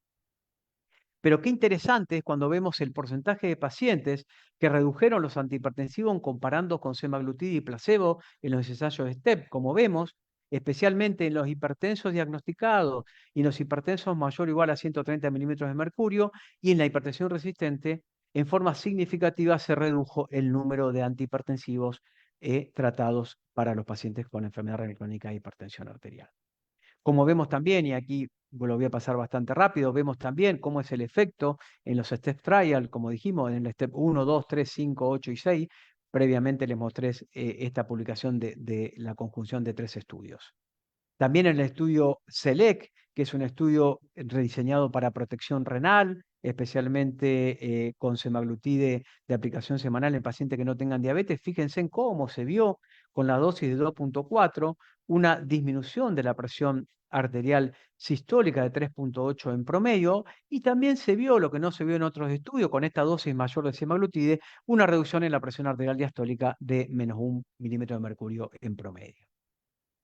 Speaker 2: Pero qué interesante es cuando vemos el porcentaje de pacientes que redujeron los antihipertensivos comparando con semaglutida y placebo en los ensayos STEP, como vemos, especialmente en los hipertensos diagnosticados y en los hipertensos mayor o igual a 130 milímetros de mercurio y en la hipertensión resistente, en forma significativa se redujo el número de antihipertensivos tratados para los pacientes con enfermedad renal crónica e hipertensión arterial. Como vemos también, y aquí lo voy a pasar bastante rápido, vemos también cómo es el efecto en los STEP trial, como dijimos, en el STEP 1, 2, 3, 5, 8 y 6. Previamente les mostré esta publicación de la conjunción de 3 estudios. También en el estudio SELEC, que es un estudio rediseñado para protección renal, especialmente con semaglutide de aplicación semanal en pacientes que no tengan diabetes. Fíjense en cómo se vio con la dosis de 2,4 una disminución de la presión arterial sistólica de 3,8 en promedio, y también se vio lo que no se vio en otros estudios con esta dosis mayor de semaglutide, una reducción en la presión arterial diastólica de menos 1 milímetro de mercurio en promedio.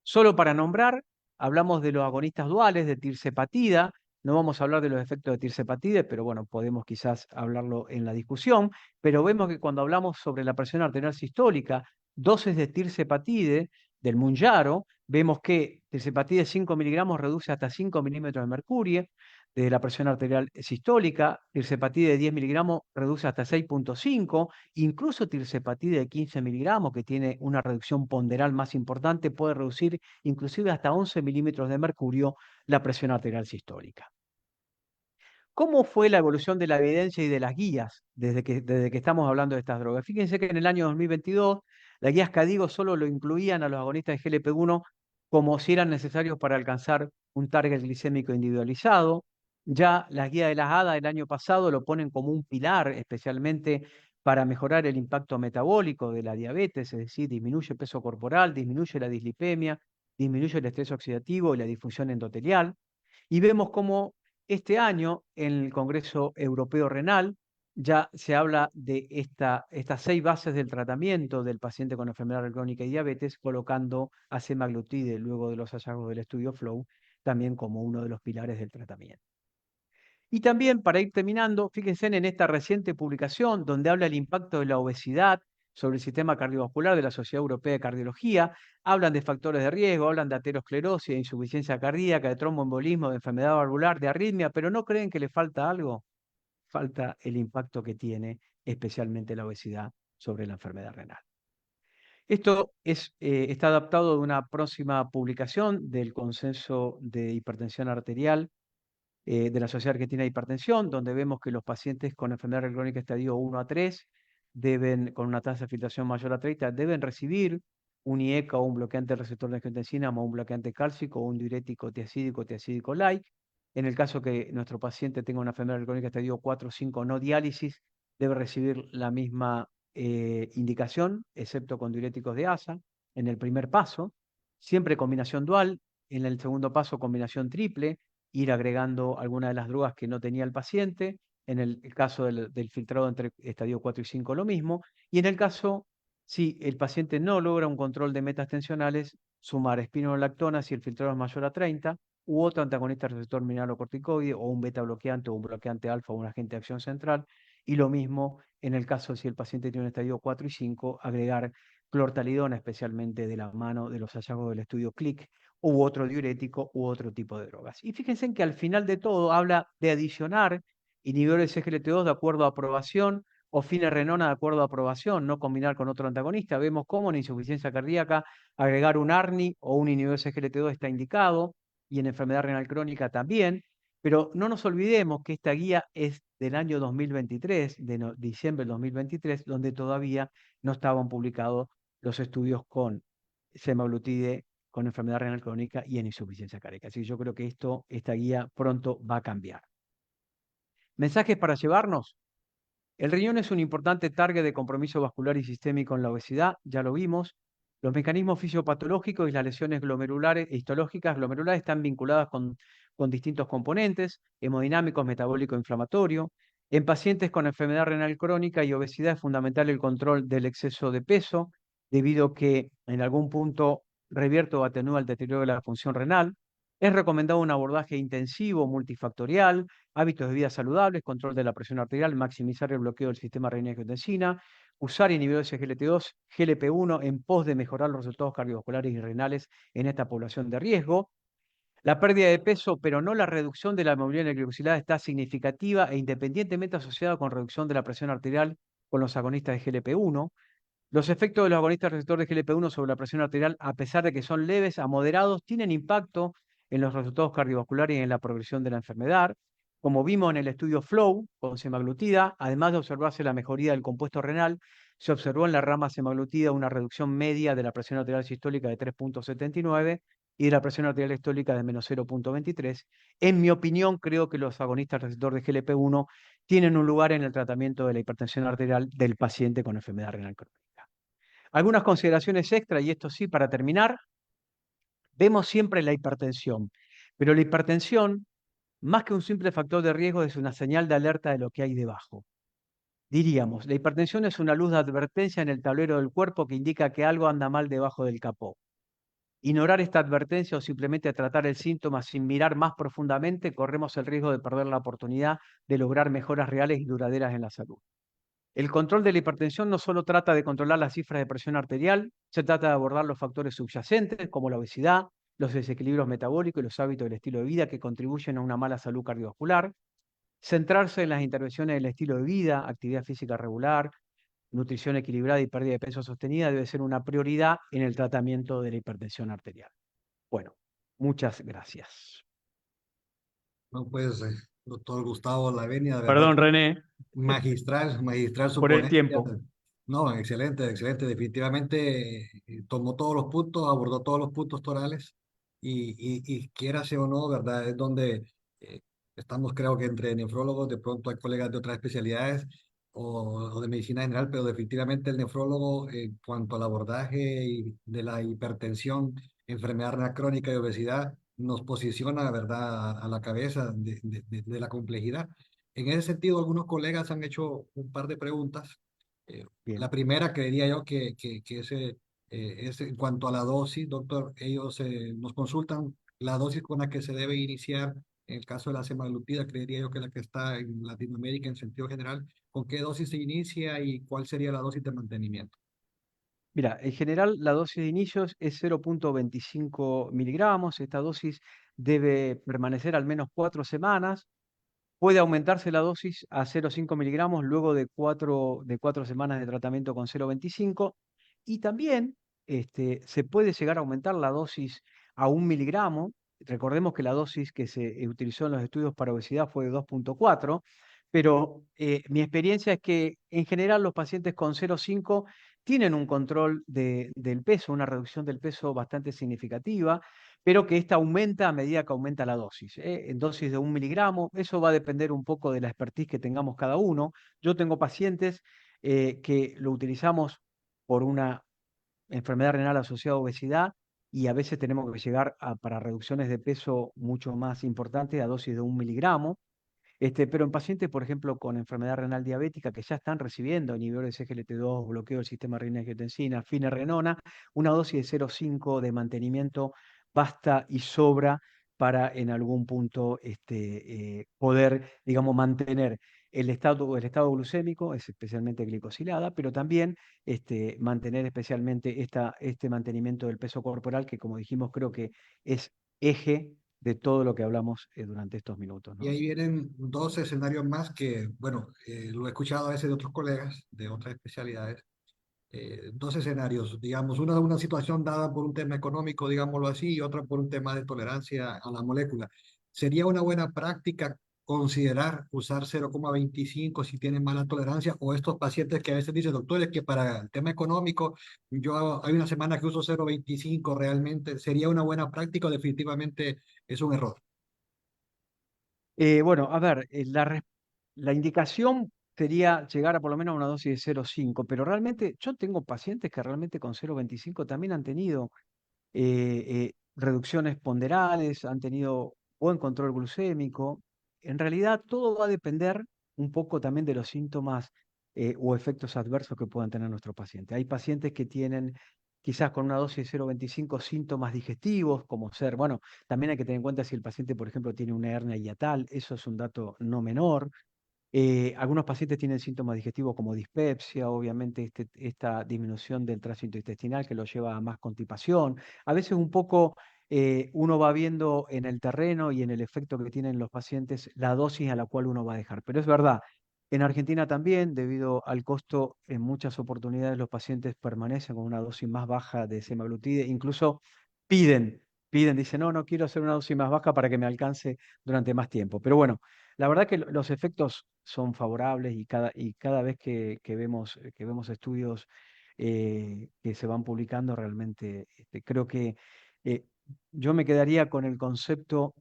Speaker 2: Solo para nombrar, hablamos de los agonistas duales de tirzepatida. No vamos a hablar de los efectos de tirzepatide, pero bueno, podemos quizás hablarlo en la discusión. Pero vemos que cuando hablamos sobre la presión arterial sistólica, dosis de tirzepatide del Mounjaro, vemos que tirzepatide 5 miligramos reduce hasta 5 milímetros de mercurio de la presión arterial sistólica, tirzepatide de 10 miligramos reduce hasta 6,5, incluso tirzepatide de 15 miligramos, que tiene una reducción ponderal más importante, puede reducir inclusive hasta 11 milímetros de mercurio la presión arterial sistólica. ¿Cómo fue la evolución de la evidencia y de las guías desde que estamos hablando de estas drogas? Fíjense que en el año 2022 las guías KDIGO solo lo incluían a los agonistas de GLP-1 como si eran necesarios para alcanzar un target glicémico individualizado. Ya las guías de las ADA del año pasado lo ponen como un pilar, especialmente para mejorar el impacto metabólico de la diabetes, es decir, disminuye el peso corporal, disminuye la dislipemia, disminuye el estrés oxidativo y la disfunción endotelial. Y vemos cómo este año en el Congreso Europeo Renal ya se habla de estas 6 bases del tratamiento del paciente con enfermedad renal crónica y diabetes, colocando a semaglutide luego de los hallazgos del estudio FLOW también como uno de los pilares del tratamiento. Y también, para ir terminando, fíjense en esta reciente publicación donde habla del impacto de la obesidad sobre el sistema cardiovascular de la Sociedad Europea de Cardiología. Hablan de factores de riesgo, hablan de aterosclerosis, de insuficiencia cardíaca, de tromboembolismo, de enfermedad valvular, de arritmia, pero ¿no creen que le falta algo? Falta el impacto que tiene especialmente la obesidad sobre la enfermedad renal. Esto está adaptado de una próxima publicación del Consenso de Hipertensión Arterial de la Sociedad Argentina de Hipertensión, donde vemos que los pacientes con enfermedad renal crónica estadio 1 a 3 con una tasa de filtración mayor a 30, deben recibir un IECA o un bloqueante del receptor de angiotensina o un bloqueante cálcico o un diurético tiacídico like. En el caso que nuestro paciente tenga una enfermedad renal crónica estadio 4 o 5 no diálisis, debe recibir la misma indicación, excepto con diuréticos de ASA, en el primer paso. Siempre combinación dual, en el segundo paso combinación triple, ir agregando alguna de las drogas que no tenía el paciente. En el caso del filtrado entre estadio 4 y 5 lo mismo. Y en el caso, si el paciente no logra un control de metas tensionales, sumar espironolactona si el filtrado es mayor a 30, u otro antagonista del receptor mineralocorticoide, o un beta bloqueante, o un bloqueante alfa, o un agente de acción central. Y lo mismo en el caso si el paciente tiene un estadio 4 y 5, agregar clortalidona, especialmente de la mano de los hallazgos del estudio CLIC, u otro diurético u otro tipo de drogas. Y fíjense en que al final de todo habla de adicionar inhibidores SGLT2 de acuerdo a aprobación o finerenona de acuerdo a aprobación, no combinar con otro antagonista. Vemos cómo en insuficiencia cardíaca agregar un ARNI o un inhibidor SGLT2 está indicado, y en enfermedad renal crónica también. Pero no nos olvidemos que esta guía es del año 2023, de diciembre del 2023, donde todavía no estaban publicados los estudios con semaglutide con enfermedad renal crónica y en insuficiencia cardíaca. Así que yo creo que esta guía pronto va a cambiar. ¿Mensajes para llevarnos? El riñón es un importante target de compromiso vascular y sistémico en la obesidad, ya lo vimos. Los mecanismos fisiopatológicos y las lesiones glomerulares e histológicas glomerulares están vinculadas con con distintos componentes, hemodinámicos, metabólico, inflamatorio. En pacientes con enfermedad renal crónica y obesidad es fundamental el control del exceso de peso, debido a que en algún punto revierte o atenúa el deterioro de la función renal. Es recomendado un abordaje intensivo, multifactorial, hábitos de vida saludables, control de la presión arterial, maximizar el bloqueo del sistema renina-angiotensina, usar inhibidores de GLT2, GLP-1 en pos de mejorar los resultados cardiovasculares y renales en esta población de riesgo. La pérdida de peso, pero no la reducción de la hemoglobina glicosilada, está significativa e independientemente asociada con reducción de la presión arterial con los agonistas de GLP-1. Los efectos de los agonistas receptores de GLP-1 sobre la presión arterial, a pesar de que son leves a moderados, tienen impacto en los resultados cardiovasculares y en la progresión de la enfermedad. Como vimos en el estudio FLOW con semaglutida, además de observarse la mejoría del compuesto renal, se observó en la rama semaglutida una reducción media de la presión arterial sistólica de 3,79 y de la presión arterial sistólica de menos 0,23. En mi opinión, creo que los agonistas receptores de GLP-1 tienen un lugar en el tratamiento de la hipertensión arterial del paciente con enfermedad renal crónica. Algunas consideraciones extra, y esto sí, para terminar, vemos siempre la hipertensión, pero la hipertensión, más que un simple factor de riesgo, es una señal de alerta de lo que hay debajo. Diríamos, la hipertensión es una luz de advertencia en el tablero del cuerpo que indica que algo anda mal debajo del capó. Ignorar esta advertencia o simplemente tratar el síntoma sin mirar más profundamente, corremos el riesgo de perder la oportunidad de lograr mejoras reales y duraderas en la salud. El control de la hipertensión no solo trata de controlar las cifras de presión arterial, se trata de abordar los factores subyacentes como la obesidad, los desequilibrios metabólicos y los hábitos del estilo de vida que contribuyen a una mala salud cardiovascular, centrarse en las intervenciones del estilo de vida, actividad física regular, nutrición equilibrada y pérdida de peso sostenida debe ser una prioridad en el tratamiento de la hipertensión arterial. Bueno, muchas gracias.
Speaker 5: No, pues, doctor Gustavo Lavenia, de verdad
Speaker 2: Perdón,
Speaker 5: que
Speaker 2: René,
Speaker 5: magistral su
Speaker 2: por el
Speaker 5: ponencia.
Speaker 2: tiempo.
Speaker 5: No, excelente, excelente. Definitivamente tomó todos los puntos, abordó todos los puntos torales y quiérase o no, ¿verdad? Es donde eh, estamos, creo que entre nefrólogos, de pronto hay colegas de otras especialidades o de medicina general, pero definitivamente el nefrólogo en cuanto al abordaje de la hipertensión, enfermedad renal crónica y obesidad, nos posiciona, ¿verdad?, a la cabeza de la complejidad. En ese sentido, algunos colegas han hecho un par de preguntas. La
Speaker 2: Bien.
Speaker 5: primera, creería yo es en cuanto a la dosis, doctor. Ellos nos consultan la dosis con la que se debe iniciar. En el caso de la semaglutida, creería yo que la que está en Latinoamérica en sentido general, ¿con qué dosis se inicia y cuál sería la dosis de mantenimiento?
Speaker 2: Mira, en general la dosis de inicios es 0,25 miligramos. Esta dosis debe permanecer al menos 4 semanas. Puede aumentarse la dosis a 0,5 miligramos luego de cuatro semanas de tratamiento con 0,25. Y también se puede llegar a aumentar la dosis a 1 miligramo. Recordemos que la dosis que se utilizó en los estudios para obesidad fue de 2,4, pero mi experiencia es que en general los pacientes con 0,5 tienen un control del peso, una reducción del peso bastante significativa, pero que esta aumenta a medida que aumenta la dosis. En dosis de 1 miligramo, eso va a depender un poco de la expertise que tengamos cada uno. Yo tengo pacientes que lo utilizamos por una enfermedad renal asociada a obesidad y a veces tenemos que llegar para reducciones de peso mucho más importantes a dosis de 1 miligramo. Pero en pacientes, por ejemplo, con enfermedad renal diabética que ya están recibiendo inhibidores de SGLT2, bloqueo del sistema renina-angiotensina, finerenona, una dosis de 0,5 de mantenimiento basta y sobra para en algún punto poder, digamos, mantener el estado glucémico, es especialmente glicosilada, pero también mantener especialmente este mantenimiento del peso corporal, que como dijimos, creo que es eje de todo lo que hablamos durante estos minutos,
Speaker 5: Y
Speaker 2: ¿no?
Speaker 5: ahí vienen dos escenarios más que, bueno, lo he escuchado a veces de otros colegas de otras especialidades. Dos escenarios, digamos, una situación dada por un tema económico, digámoslo así, y otra por un tema de tolerancia a la molécula. ¿Sería una buena práctica considerar usar 0,25 si tienen mala tolerancia? O estos pacientes que a veces dicen, doctores, que para el tema económico, yo hay una semana que uso 0,25 realmente, ¿sería una buena práctica o definitivamente es un error?
Speaker 2: Bueno, a ver, la indicación sería llegar a por lo menos a una dosis de 0,5, pero realmente yo tengo pacientes que realmente con 0,25 también han tenido reducciones ponderales, han tenido buen control glucémico. En realidad todo va a depender un poco también de los síntomas o efectos adversos que puedan tener nuestros pacientes. Hay pacientes que tienen quizás con una dosis de 0,25 síntomas digestivos, como ser, bueno, también hay que tener en cuenta si el paciente, por ejemplo, tiene una hernia hiatal, eso es un dato no menor. Algunos pacientes tienen síntomas digestivos como dispepsia, obviamente esta disminución del tránsito intestinal que lo lleva a más constipación. A veces un poco uno va viendo en el terreno y en el efecto que tienen los pacientes la dosis a la cual uno va a dejar. Pero es verdad, en Argentina también, debido al costo, en muchas oportunidades los pacientes permanecen con una dosis más baja de semaglutide, incluso dicen, no, no quiero hacer una dosis más baja para que me alcance durante más tiempo. Pero bueno, la verdad que los efectos son favorables y cada vez que vemos estudios que se van publicando, realmente creo que eh, yo me quedaría con el concepto,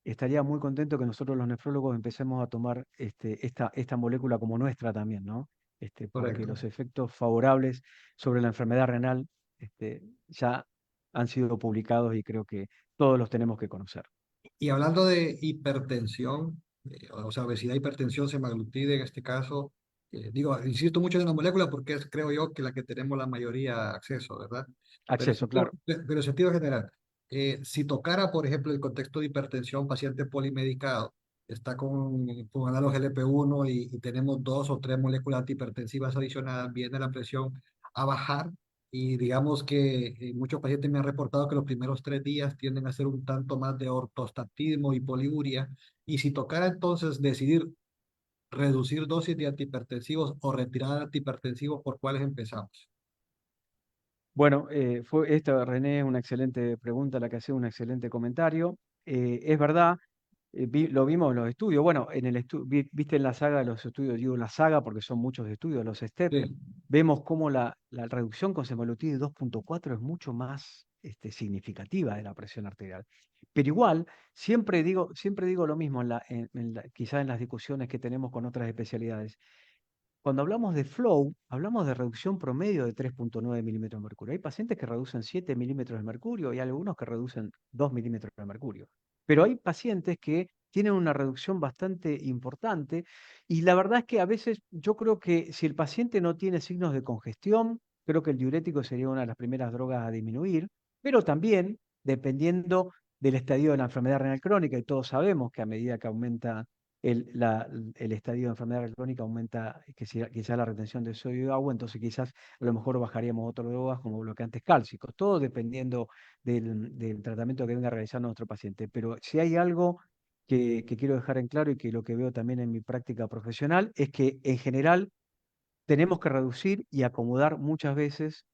Speaker 2: estaría muy contento que nosotros los nefrólogos empecemos a tomar esta molécula como nuestra también, ¿no? Porque
Speaker 5: Correcto.
Speaker 2: los efectos favorables sobre la enfermedad renal ya han sido publicados y creo que todos los tenemos que conocer.
Speaker 5: Y hablando de hipertensión, o sea, obesidad, hipertensión, semaglutide en este caso, digo, insisto mucho en la molécula porque es, creo yo, que la que tenemos la mayoría acceso, ¿verdad?
Speaker 2: Acceso, claro.
Speaker 5: Pero en sentido general, si tocara, por ejemplo, el contexto de hipertensión, paciente polimedicado, está con análogo GLP-1 y tenemos dos o tres moléculas antihipertensivas adicionadas, viene la presión a bajar y digamos que muchos pacientes me han reportado que los primeros 3 días tienden a ser un tanto más de ortostatismo y poliuria. Y si tocara entonces decidir reducir dosis de antihipertensivos o retirar antihipertensivos, ¿por cuáles empezamos?
Speaker 2: Bueno, esta, René, es una excelente pregunta, la que hace un excelente comentario. Es verdad, lo vimos en los estudios. Bueno, viste en la saga de los estudios, digo la saga porque son muchos estudios, los STEP,
Speaker 5: Sí,
Speaker 2: vemos cómo la reducción con semaglutide 2,4 es mucho más significativa de la presión arterial. Pero igual, siempre digo lo mismo, quizás en las discusiones que tenemos con otras especialidades. Cuando hablamos de flow, hablamos de reducción promedio de 3,9 milímetros de mercurio. Hay pacientes que reducen 7 milímetros de mercurio y algunos que reducen 2 milímetros de mercurio. Pero hay pacientes que tienen una reducción bastante importante y la verdad es que a veces yo creo que si el paciente no tiene signos de congestión, creo que el diurético sería una de las primeras drogas a disminuir, pero también dependiendo del estadio de la enfermedad renal crónica, y todos sabemos que a medida que aumenta el estadio de enfermedad crónica aumenta quizás la retención de sodio y agua, entonces quizás a lo mejor bajaríamos otras drogas como bloqueantes cálcicos, todo dependiendo del tratamiento que venga a realizar nuestro paciente. Pero si hay algo que quiero dejar en claro y que lo que veo también en mi práctica profesional es que en general tenemos que reducir y acomodar muchas veces,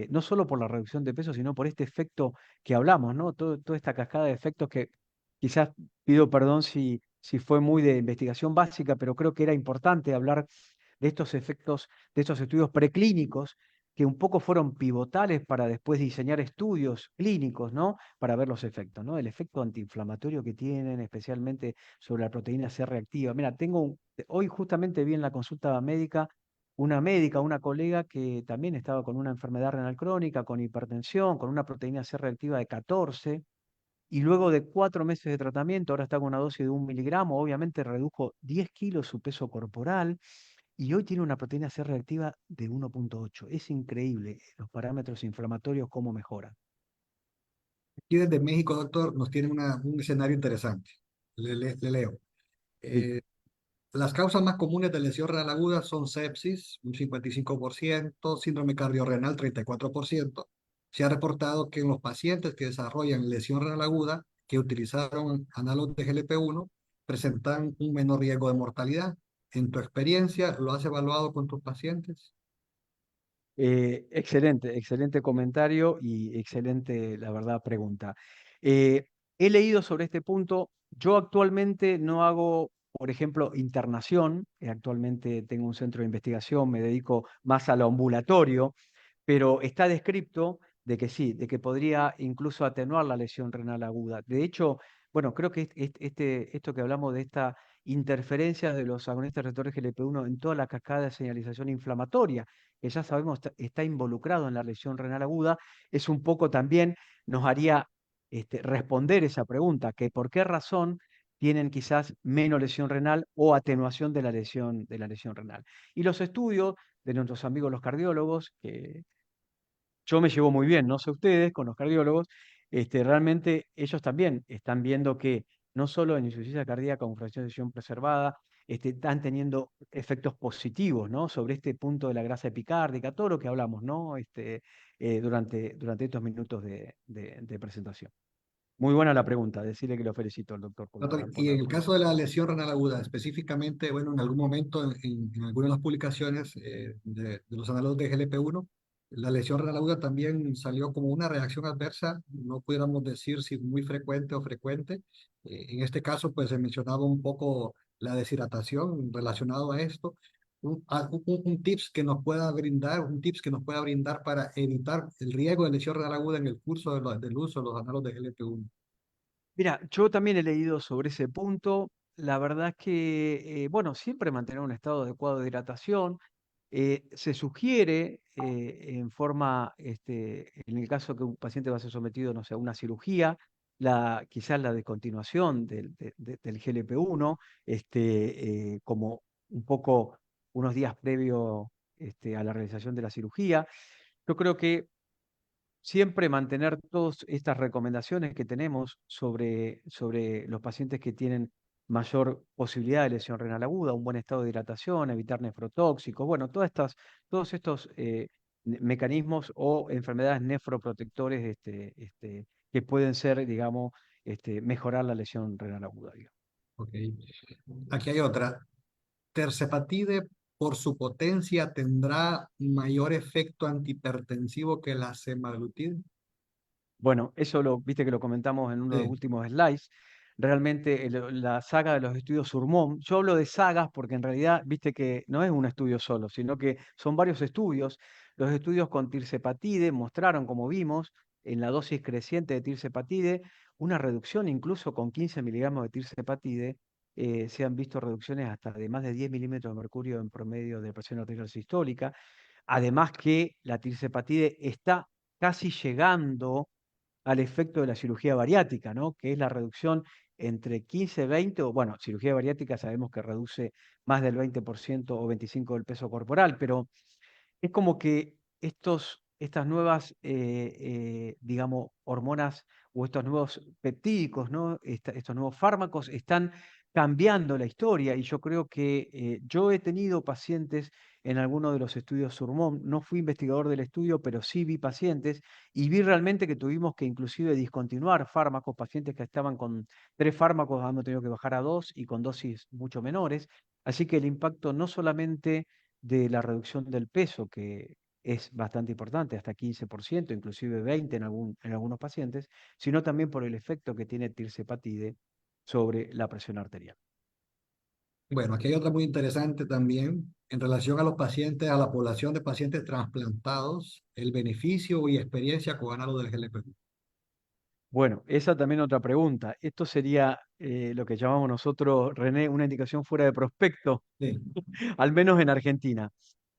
Speaker 2: no solo por la reducción de peso, sino por este efecto que hablamos, ¿no? Toda esta cascada de efectos que quizás pido perdón si fue muy de investigación básica, pero creo que era importante hablar de estos efectos, de estos estudios preclínicos que un poco fueron pivotales para después diseñar estudios clínicos, ¿no? Para ver los efectos, ¿no? El efecto antiinflamatorio que tienen, especialmente sobre la proteína C reactiva. Mira, hoy justamente vi en la consulta médica una médica, una colega que también estaba con una enfermedad renal crónica, con hipertensión, con una proteína C reactiva de 14, y luego de 4 meses de tratamiento, ahora está con una dosis de 1 miligramo, obviamente redujo 10 kilos su peso corporal, y hoy tiene una proteína C reactiva de 1,8. Es increíble los parámetros inflamatorios, cómo mejoran.
Speaker 5: aquí desde México, doctor, nos tiene un escenario interesante. Le leo.
Speaker 2: Sí.
Speaker 5: Eh, Las causas más comunes de lesión renal aguda son sepsis, un 55%, síndrome cardiorrenal, 34%. Se ha reportado que en los pacientes que desarrollan lesión renal aguda, que utilizaron análogos de GLP-1, presentan un menor riesgo de mortalidad. En tu experiencia, ¿lo has evaluado con tus pacientes?
Speaker 2: Excelente comentario y excelente, la verdad, pregunta. Eh, He leído sobre este punto. Yo actualmente no hago, por ejemplo, internación. Actualmente tengo un centro de investigación, me dedico más a lo ambulatorio, pero está descrito de que sí, de que podría incluso atenuar la lesión renal aguda. De hecho, bueno, creo que esto que hablamos de esta interferencia de los agonistas receptores GLP-1 en toda la cascada de señalización inflamatoria, que ya sabemos está involucrado en la lesión renal aguda, es un poco también, nos haría responder esa pregunta, que por qué razón tienen quizás menos lesión renal o atenuación de la lesión renal. Y los estudios de nuestros amigos los cardiólogos, que yo me llevo muy bien, no sé ustedes, con los cardiólogos, realmente ellos también están viendo que no solo en insuficiencia cardíaca con fracción de ejecución preservada, están teniendo efectos positivos, ¿no? Sobre este punto de la grasa epicárdica, todo lo que hablamos, ¿no? Durante estos minutos de presentación. Muy buena la pregunta, decirle que lo felicito al doctor por
Speaker 5: Doctor,
Speaker 2: por
Speaker 5: y
Speaker 2: la
Speaker 5: en el
Speaker 2: respuesta.
Speaker 5: caso de la lesión renal aguda, específicamente, bueno, en algún momento en algunas de las publicaciones de los análogos de GLP-1, la lesión renal aguda también salió como una reacción adversa, no pudiéramos decir si muy frecuente o frecuente. En este caso, pues se mencionaba un poco la deshidratación relacionado a esto. Un tips que nos pueda brindar, un tips que nos pueda brindar para evitar el riesgo de lesión renal aguda en el curso del uso de los análogos de GLP-1.
Speaker 2: Mira, yo también he leído sobre ese punto. La verdad es que, bueno, siempre mantener un estado adecuado de hidratación. Se sugiere en forma, en el caso que un paciente va a ser sometido, no sé, a una cirugía, quizás la descontinuación del GLP-1, como un poco unos días previo a la realización de la cirugía. Yo creo que siempre mantener todas estas recomendaciones que tenemos sobre los pacientes que tienen mayor posibilidad de lesión renal aguda, un buen estado de hidratación, evitar nefrotóxicos, bueno, todos estos mecanismos o enfermedades nefroprotectores que pueden ser, digamos, mejorar la lesión renal aguda, digamos.
Speaker 5: Ok. Aquí hay otra. Tersepatide, por su potencia, tendrá mayor efecto antihipertensivo que la semaglutida.
Speaker 2: Bueno, eso viste que lo comentamos en uno de los
Speaker 5: Sí.
Speaker 2: últimos slides. Realmente la saga de los estudios Surmont, yo hablo de sagas porque en realidad viste que no es un estudio solo, sino que son varios estudios. Los estudios con tirsepatide mostraron, como vimos, en la dosis creciente de tirsepatide, una reducción incluso con 15 miligramos de tirsepatide. Se han visto reducciones hasta de más de 10 milímetros de mercurio en promedio de presión arterial sistólica. Además que la tirsepatide está casi llegando al efecto de la cirugía bariátrica, ¿no? Que es la reducción entre 15 y 20, o bueno, cirugía bariátrica sabemos que reduce más del 20% o 25% del peso corporal, pero es como que estas nuevas, digamos, hormonas o estos nuevos peptídicos, ¿no? Estos nuevos fármacos están cambiando la historia y yo creo que yo he tenido pacientes en alguno de los estudios Surmont, no fui investigador del estudio, pero sí vi pacientes y vi realmente que tuvimos que inclusive discontinuar fármacos, pacientes que estaban con 3 fármacos, hemos tenido que bajar a 2 y con dosis mucho menores, así que el impacto no solamente de la reducción del peso, que es bastante importante, hasta 15%, inclusive 20% en algunos pacientes, sino también por el efecto que tiene tirsepatide sobre la presión arterial.
Speaker 5: Bueno, aquí hay otra muy interesante también en relación a los pacientes, a la población de pacientes trasplantados, el beneficio y experiencia con análogo del GLP-1.
Speaker 2: Bueno, esa también otra pregunta. Esto sería lo que llamamos nosotros, René, una indicación fuera de prospecto,
Speaker 5: Sí.
Speaker 2: al menos en Argentina.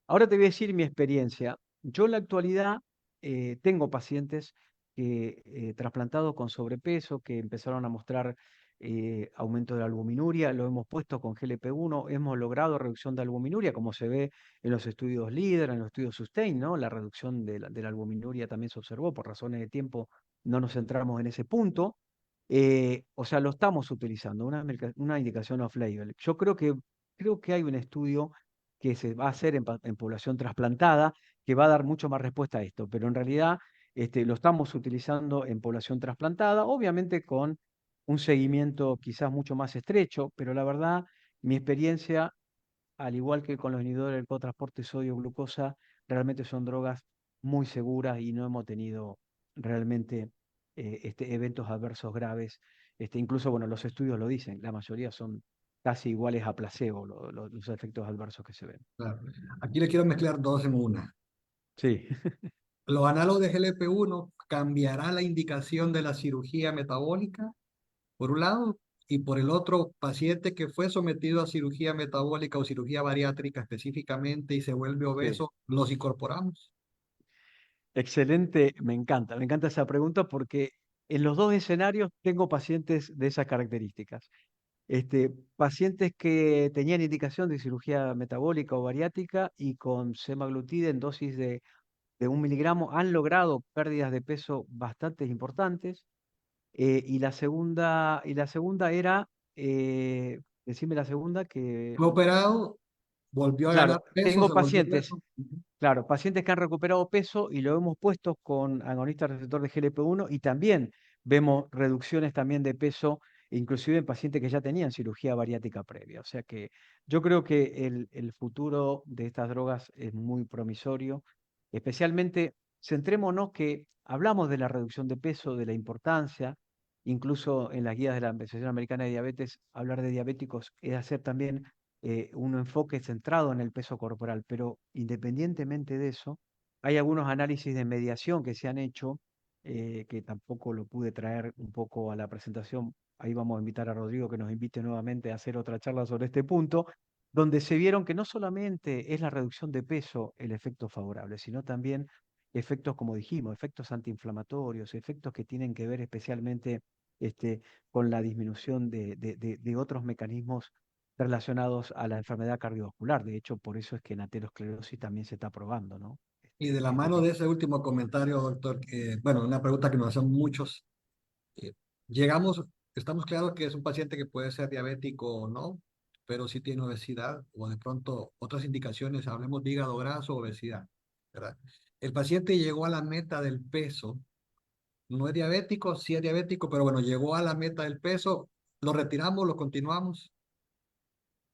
Speaker 2: Ahora te voy a decir mi experiencia. Yo en la actualidad tengo pacientes trasplantados con sobrepeso que empezaron a mostrar aumento de la albuminuria, lo hemos puesto con GLP-1, hemos logrado reducción de albuminuria, como se ve en los estudios LEADER, en los estudios SUSTAIN, ¿no? La reducción de la albuminuria también se observó, por razones de tiempo no nos centramos en ese punto. O sea, lo estamos utilizando, una indicación off-label. Yo creo que hay un estudio que se va a hacer en población trasplantada, que va a dar mucho más respuesta a esto, pero en realidad lo estamos utilizando en población trasplantada, obviamente con un seguimiento quizás mucho más estrecho, pero la verdad, mi experiencia, al igual que con los inhibidores del cotransporte sodio-glucosa, realmente son drogas muy seguras y no hemos tenido realmente eventos adversos graves. Incluso, bueno, los estudios lo dicen, la mayoría son casi iguales a placebo, los efectos adversos que se ven.
Speaker 5: Claro. Aquí le quiero mezclar dos en una.
Speaker 2: Sí.
Speaker 5: Los análogos de GLP-1 cambiará la indicación de la cirugía metabólica, por un lado, y por el otro, paciente que fue sometido a cirugía metabólica o cirugía bariátrica específicamente y se vuelve
Speaker 2: Sí.
Speaker 5: obeso, los incorporamos.
Speaker 2: Excelente, me encanta esa pregunta porque en los dos escenarios tengo pacientes de esas características. Pacientes que tenían indicación de cirugía metabólica o bariátrica y con semaglutida en dosis de 1 miligramo han logrado pérdidas de peso bastante importantes. Y la segunda era, decime la segunda, que,
Speaker 5: Fue operado, volvió a ganar
Speaker 2: claro,
Speaker 5: peso,
Speaker 2: tengo
Speaker 5: se volvió
Speaker 2: pacientes.
Speaker 5: peso.
Speaker 2: Claro, pacientes que han recuperado peso y lo hemos puesto con agonista receptor de GLP-1 y también vemos reducciones también de peso, inclusive en pacientes que ya tenían cirugía bariátrica previa. O sea que yo creo que el futuro de estas drogas es muy promisorio, especialmente centrémonos que hablamos de la reducción de peso, de la importancia, incluso en las guías de la Asociación Americana de Diabetes, hablar de diabéticos es hacer también un enfoque centrado en el peso corporal, pero independientemente de eso, hay algunos análisis de mediación que se han hecho, que tampoco lo pude traer un poco a la presentación. Ahí vamos a invitar a Rodrigo que nos invite nuevamente a hacer otra charla sobre este punto, donde se vieron que no solamente es la reducción de peso el efecto favorable, sino también efectos, como dijimos, efectos antiinflamatorios, efectos que tienen que ver especialmente con la disminución de otros mecanismos relacionados a la enfermedad cardiovascular. De hecho, por eso es que en aterosclerosis también se está probando, ¿no?
Speaker 5: Y de la
Speaker 2: Este
Speaker 5: mano de
Speaker 2: tipo.
Speaker 5: ese último comentario, doctor, bueno, una pregunta que nos hacen muchos, eh, llegamos, estamos claros que es un paciente que puede ser diabético o no, pero sí tiene obesidad o de pronto otras indicaciones, hablemos de hígado graso o obesidad, ¿verdad? El paciente llegó a la meta del peso, no es diabético, sí es diabético, pero bueno, llegó a la meta del peso, lo retiramos, lo continuamos.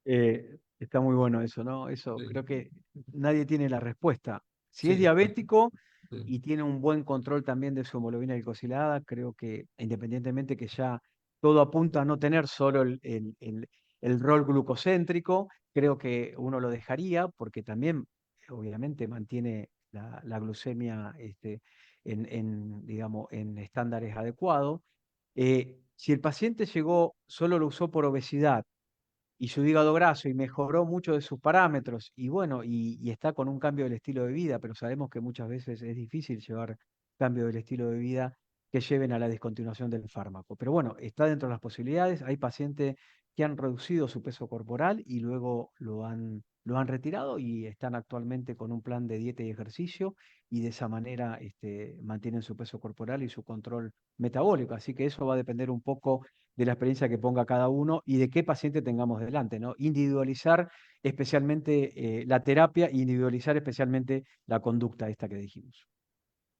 Speaker 2: Está muy bueno eso, ¿no? Eso
Speaker 5: Sí,
Speaker 2: creo que nadie tiene la respuesta. Si es
Speaker 5: sí,
Speaker 2: diabético
Speaker 5: sí.
Speaker 2: y tiene un buen control también de su hemoglobina glicosilada, creo que independientemente que ya todo apunta a no tener solo el rol glucocéntrico, creo que uno lo dejaría porque también obviamente mantiene la glucemia digamos, en estándares adecuados. Si el paciente llegó, solo lo usó por obesidad y su hígado graso y mejoró mucho de sus parámetros y bueno, y está con un cambio del estilo de vida, pero sabemos que muchas veces es difícil llevar cambio del estilo de vida que lleven a la discontinuación del fármaco. Pero bueno, está dentro de las posibilidades. Hay pacientes que han reducido su peso corporal y luego lo han retirado y están actualmente con un plan de dieta y ejercicio y de esa manera mantienen su peso corporal y su control metabólico. Así que eso va a depender un poco de la experiencia que ponga cada uno y de qué paciente tengamos delante, ¿no? Individualizar especialmente la terapia e individualizar especialmente la conducta esta que dijimos.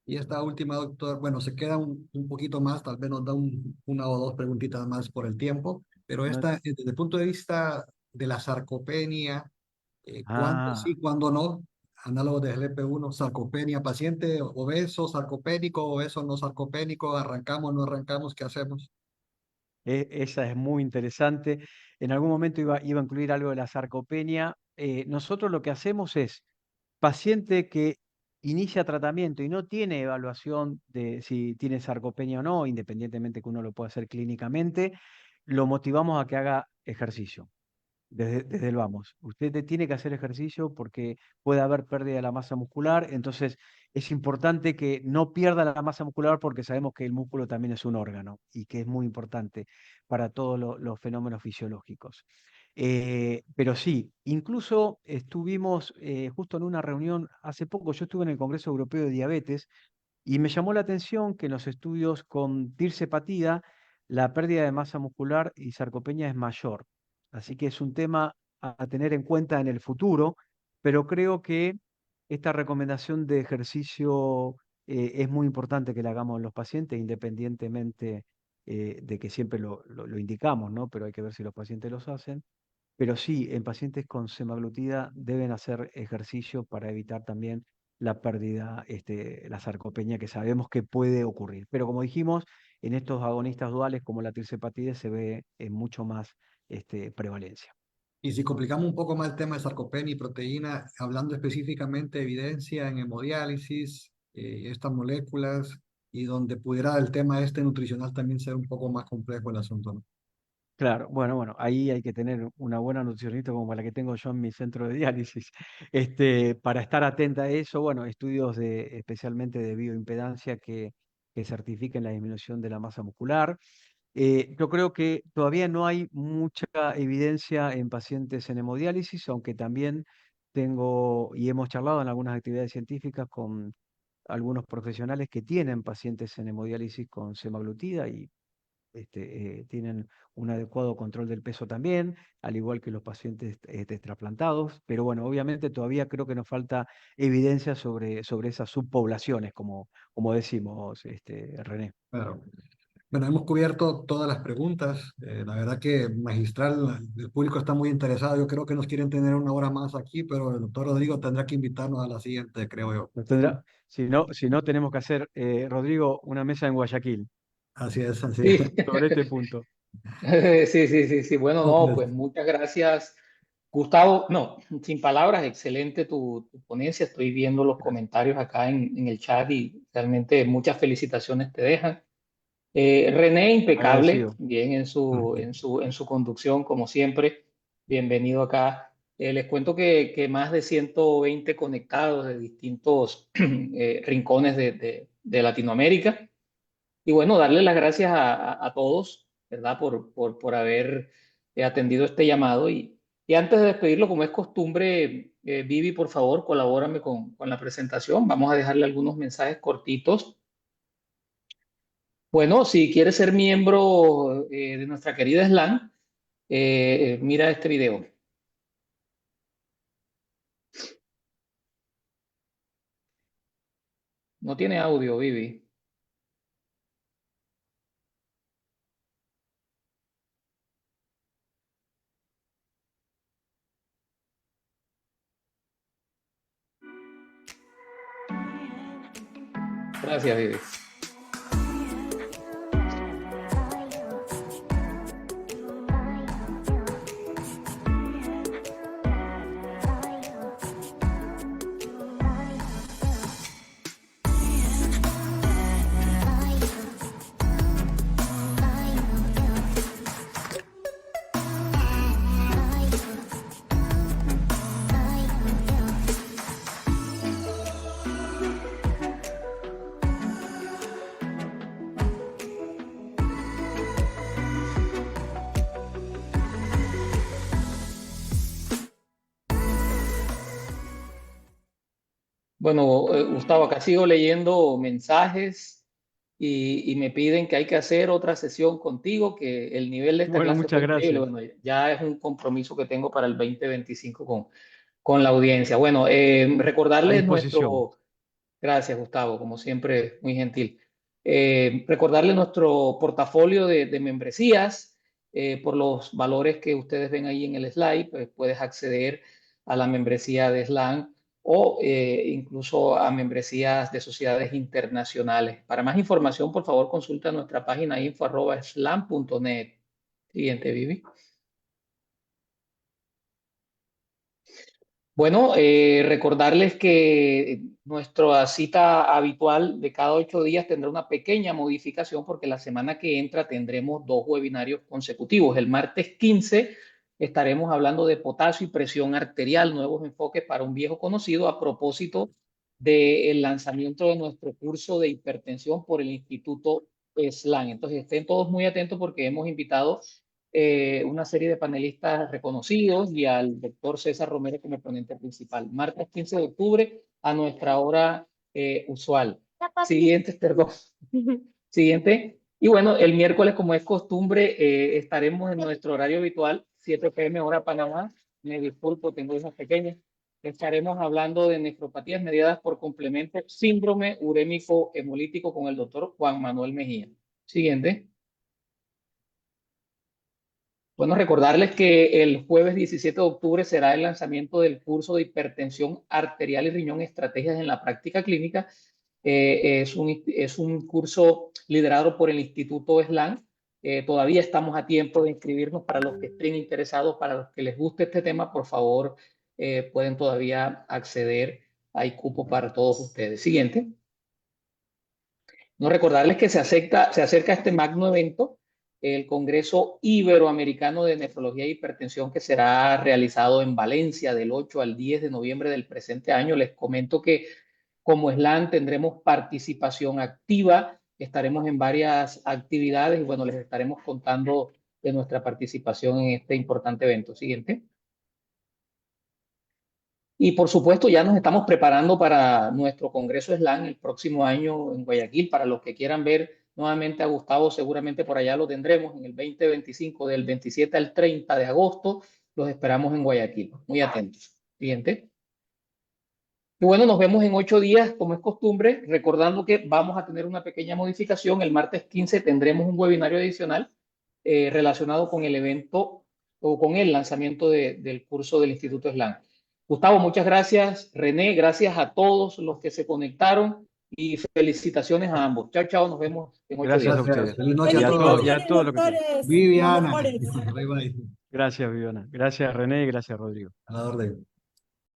Speaker 5: Y esta última, doctor, bueno, se queda un poquito más, tal vez nos da una o dos preguntitas más por el tiempo, pero
Speaker 2: No-
Speaker 5: esta, desde el punto de vista de la sarcopenia, ¿cuándo
Speaker 2: Ah,
Speaker 5: sí, cuándo no? Análogo de GLP-1, sarcopenia, paciente obeso, sarcopénico, obeso no sarcopénico, arrancamos, no arrancamos, ¿qué hacemos?
Speaker 2: esa es muy interesante. En algún momento iba a incluir algo de la sarcopenia. Nosotros lo que hacemos es, paciente que inicia tratamiento y no tiene evaluación de si tiene sarcopenia o no, independientemente que uno lo pueda hacer clínicamente, lo motivamos a que haga ejercicio. Desde el vamos. Usted tiene que hacer ejercicio porque puede haber pérdida de la masa muscular, entonces es importante que no pierda la masa muscular porque sabemos que el músculo también es un órgano y que es muy importante para todos los fenómenos fisiológicos. Pero sí, incluso estuvimos justo en una reunión hace poco, yo estuve en el Congreso Europeo de Diabetes y me llamó la atención que en los estudios con tirzepatida la pérdida de masa muscular y sarcopenia es mayor. Así que es un tema a tener en cuenta en el futuro, pero creo que esta recomendación de ejercicio es muy importante que la hagamos en los pacientes, independientemente de que siempre lo indicamos, ¿no? Pero hay que ver si los pacientes los hacen. Pero sí, en pacientes con semaglutida deben hacer ejercicio para evitar también la pérdida, la sarcopenia que sabemos que puede ocurrir. Pero como dijimos, en estos agonistas duales como la tirzepatide se ve en mucho más prevalencia.
Speaker 5: Y si complicamos un poco más el tema de sarcopenia y proteína, hablando específicamente de evidencia en hemodiálisis, estas moléculas, y donde pudiera el tema nutricional también ser un poco más complejo el asunto, ¿no?
Speaker 2: Claro, bueno, ahí hay que tener una buena nutricionista como la que tengo yo en mi centro de diálisis, para estar atenta a eso, bueno, estudios especialmente de bioimpedancia que que certifiquen la disminución de la masa muscular. Yo creo que todavía no hay mucha evidencia en pacientes en hemodiálisis, aunque también tengo y hemos charlado en algunas actividades científicas con algunos profesionales que tienen pacientes en hemodiálisis con semaglutida y tienen un adecuado control del peso también, al igual que los pacientes trasplantados. Pero bueno, obviamente todavía creo que nos falta evidencia sobre esas subpoblaciones, como decimos, René.
Speaker 5: Claro. Bueno, hemos cubierto todas las preguntas. La verdad que magistral, el público está muy interesado. Yo creo que nos quieren tener una hora más aquí, pero el doctor Rodrigo tendrá que invitarnos a la siguiente, creo yo.
Speaker 2: Si no, tenemos que hacer, Rodrigo, una mesa en Guayaquil
Speaker 5: Así es, así es.
Speaker 4: Sí.
Speaker 2: sobre este punto.
Speaker 4: Sí, sí, sí, sí. Bueno,
Speaker 5: No,
Speaker 4: no,
Speaker 5: pues,
Speaker 4: pues muchas gracias, Gustavo. No, sin palabras, excelente tu ponencia. Estoy viendo los comentarios acá en el chat y realmente muchas felicitaciones te dejan. René, impecable,
Speaker 2: Agradecido.
Speaker 4: bien en su conducción, como siempre. Bienvenido acá. Les cuento que más de 120 conectados de distintos rincones de Latinoamérica. Y bueno, darle las gracias a todos, ¿verdad? Por haber atendido este llamado. Y antes de despedirlo, como es costumbre, Vivi, por favor, colabórame con la presentación. Vamos a dejarle algunos mensajes cortitos. Bueno, si quieres ser miembro de nuestra querida SLAN, mira este video. No tiene audio, Vivi. Gracias, Vivi. Bueno, Gustavo, acá sigo leyendo mensajes y me piden que hay que hacer otra sesión contigo, que el nivel de esta
Speaker 2: Bueno,
Speaker 4: clase fue
Speaker 2: muchas
Speaker 4: increíble.
Speaker 2: gracias.
Speaker 4: Bueno, ya es un compromiso que tengo para el 2025 con la audiencia. Bueno,
Speaker 2: A
Speaker 4: recordarles
Speaker 2: disposición.
Speaker 4: gracias, Gustavo, como siempre, muy gentil. Recordarles nuestro portafolio de membresías. Por los valores que ustedes ven ahí en el slide, pues puedes acceder a la membresía de SLAN o incluso a membresías de sociedades internacionales. Para más información, por favor, consulta nuestra página info@slan.net. Siguiente, Vivi. Bueno, recordarles que nuestra cita habitual de cada 8 días tendrá una pequeña modificación porque la semana que entra tendremos 2 webinarios consecutivos. El martes 15 estaremos hablando de potasio y presión arterial, nuevos enfoques para un viejo conocido a propósito del lanzamiento de nuestro curso de hipertensión por el Instituto SLAN. Entonces estén todos muy atentos porque hemos invitado una serie de panelistas reconocidos y al doctor César Romero como ponente principal. Martes 15 de octubre a nuestra hora usual. Siguiente, perdón. Siguiente. Y bueno, el miércoles, como es costumbre, estaremos en nuestro horario habitual, 7 p.m. hora Panamá. Me disculpo, tengo hijas pequeñas. Estaremos hablando de nefropatías mediadas por complemento síndrome urémico hemolítico con el doctor Juan Manuel Mejía. Siguiente. Bueno, recordarles que el jueves 17 de octubre será el lanzamiento del curso de hipertensión arterial y riñón, estrategias en la práctica clínica. Es un curso liderado por el Instituto SLAN. Todavía estamos a tiempo de inscribirnos para los que estén interesados, para los que les guste este tema, por favor, pueden todavía acceder. Hay cupo para todos ustedes. Siguiente. No, recordarles que se acerca este magno evento, el Congreso Iberoamericano de Nefrología e Hipertensión, que será realizado en Valencia del 8 al 10 de noviembre del presente año. Les comento que como SLAN tendremos participación activa estaremos en varias actividades y bueno, les estaremos contando de nuestra participación en este importante evento. Siguiente. Y por supuesto, ya nos estamos preparando para nuestro Congreso SLAN el próximo año en Guayaquil. Para los que quieran ver nuevamente a Gustavo, seguramente por allá lo tendremos en el 2025, del 27 al 30 de agosto. Los esperamos en Guayaquil. Muy atentos. Siguiente. Y bueno, nos vemos en 8 días, como es costumbre, recordando que vamos a tener una pequeña modificación. El martes 15 tendremos un webinario adicional relacionado con el evento o con el lanzamiento del curso del Instituto SLAN. Gustavo, muchas gracias. René, gracias a todos los que se conectaron y felicitaciones a ambos. Chao, chao, nos vemos en 8
Speaker 2: Gracias a
Speaker 4: días.
Speaker 2: ustedes.
Speaker 5: Feliz noche a
Speaker 1: Felicitaciones,
Speaker 2: y a
Speaker 5: todos.
Speaker 2: todo lo que tienen.
Speaker 1: doctores, los
Speaker 5: Viviana.
Speaker 1: mejores.
Speaker 5: Bye, bye.
Speaker 2: Gracias, Viviana. Gracias, René, y gracias, Rodrigo.
Speaker 5: A la orden.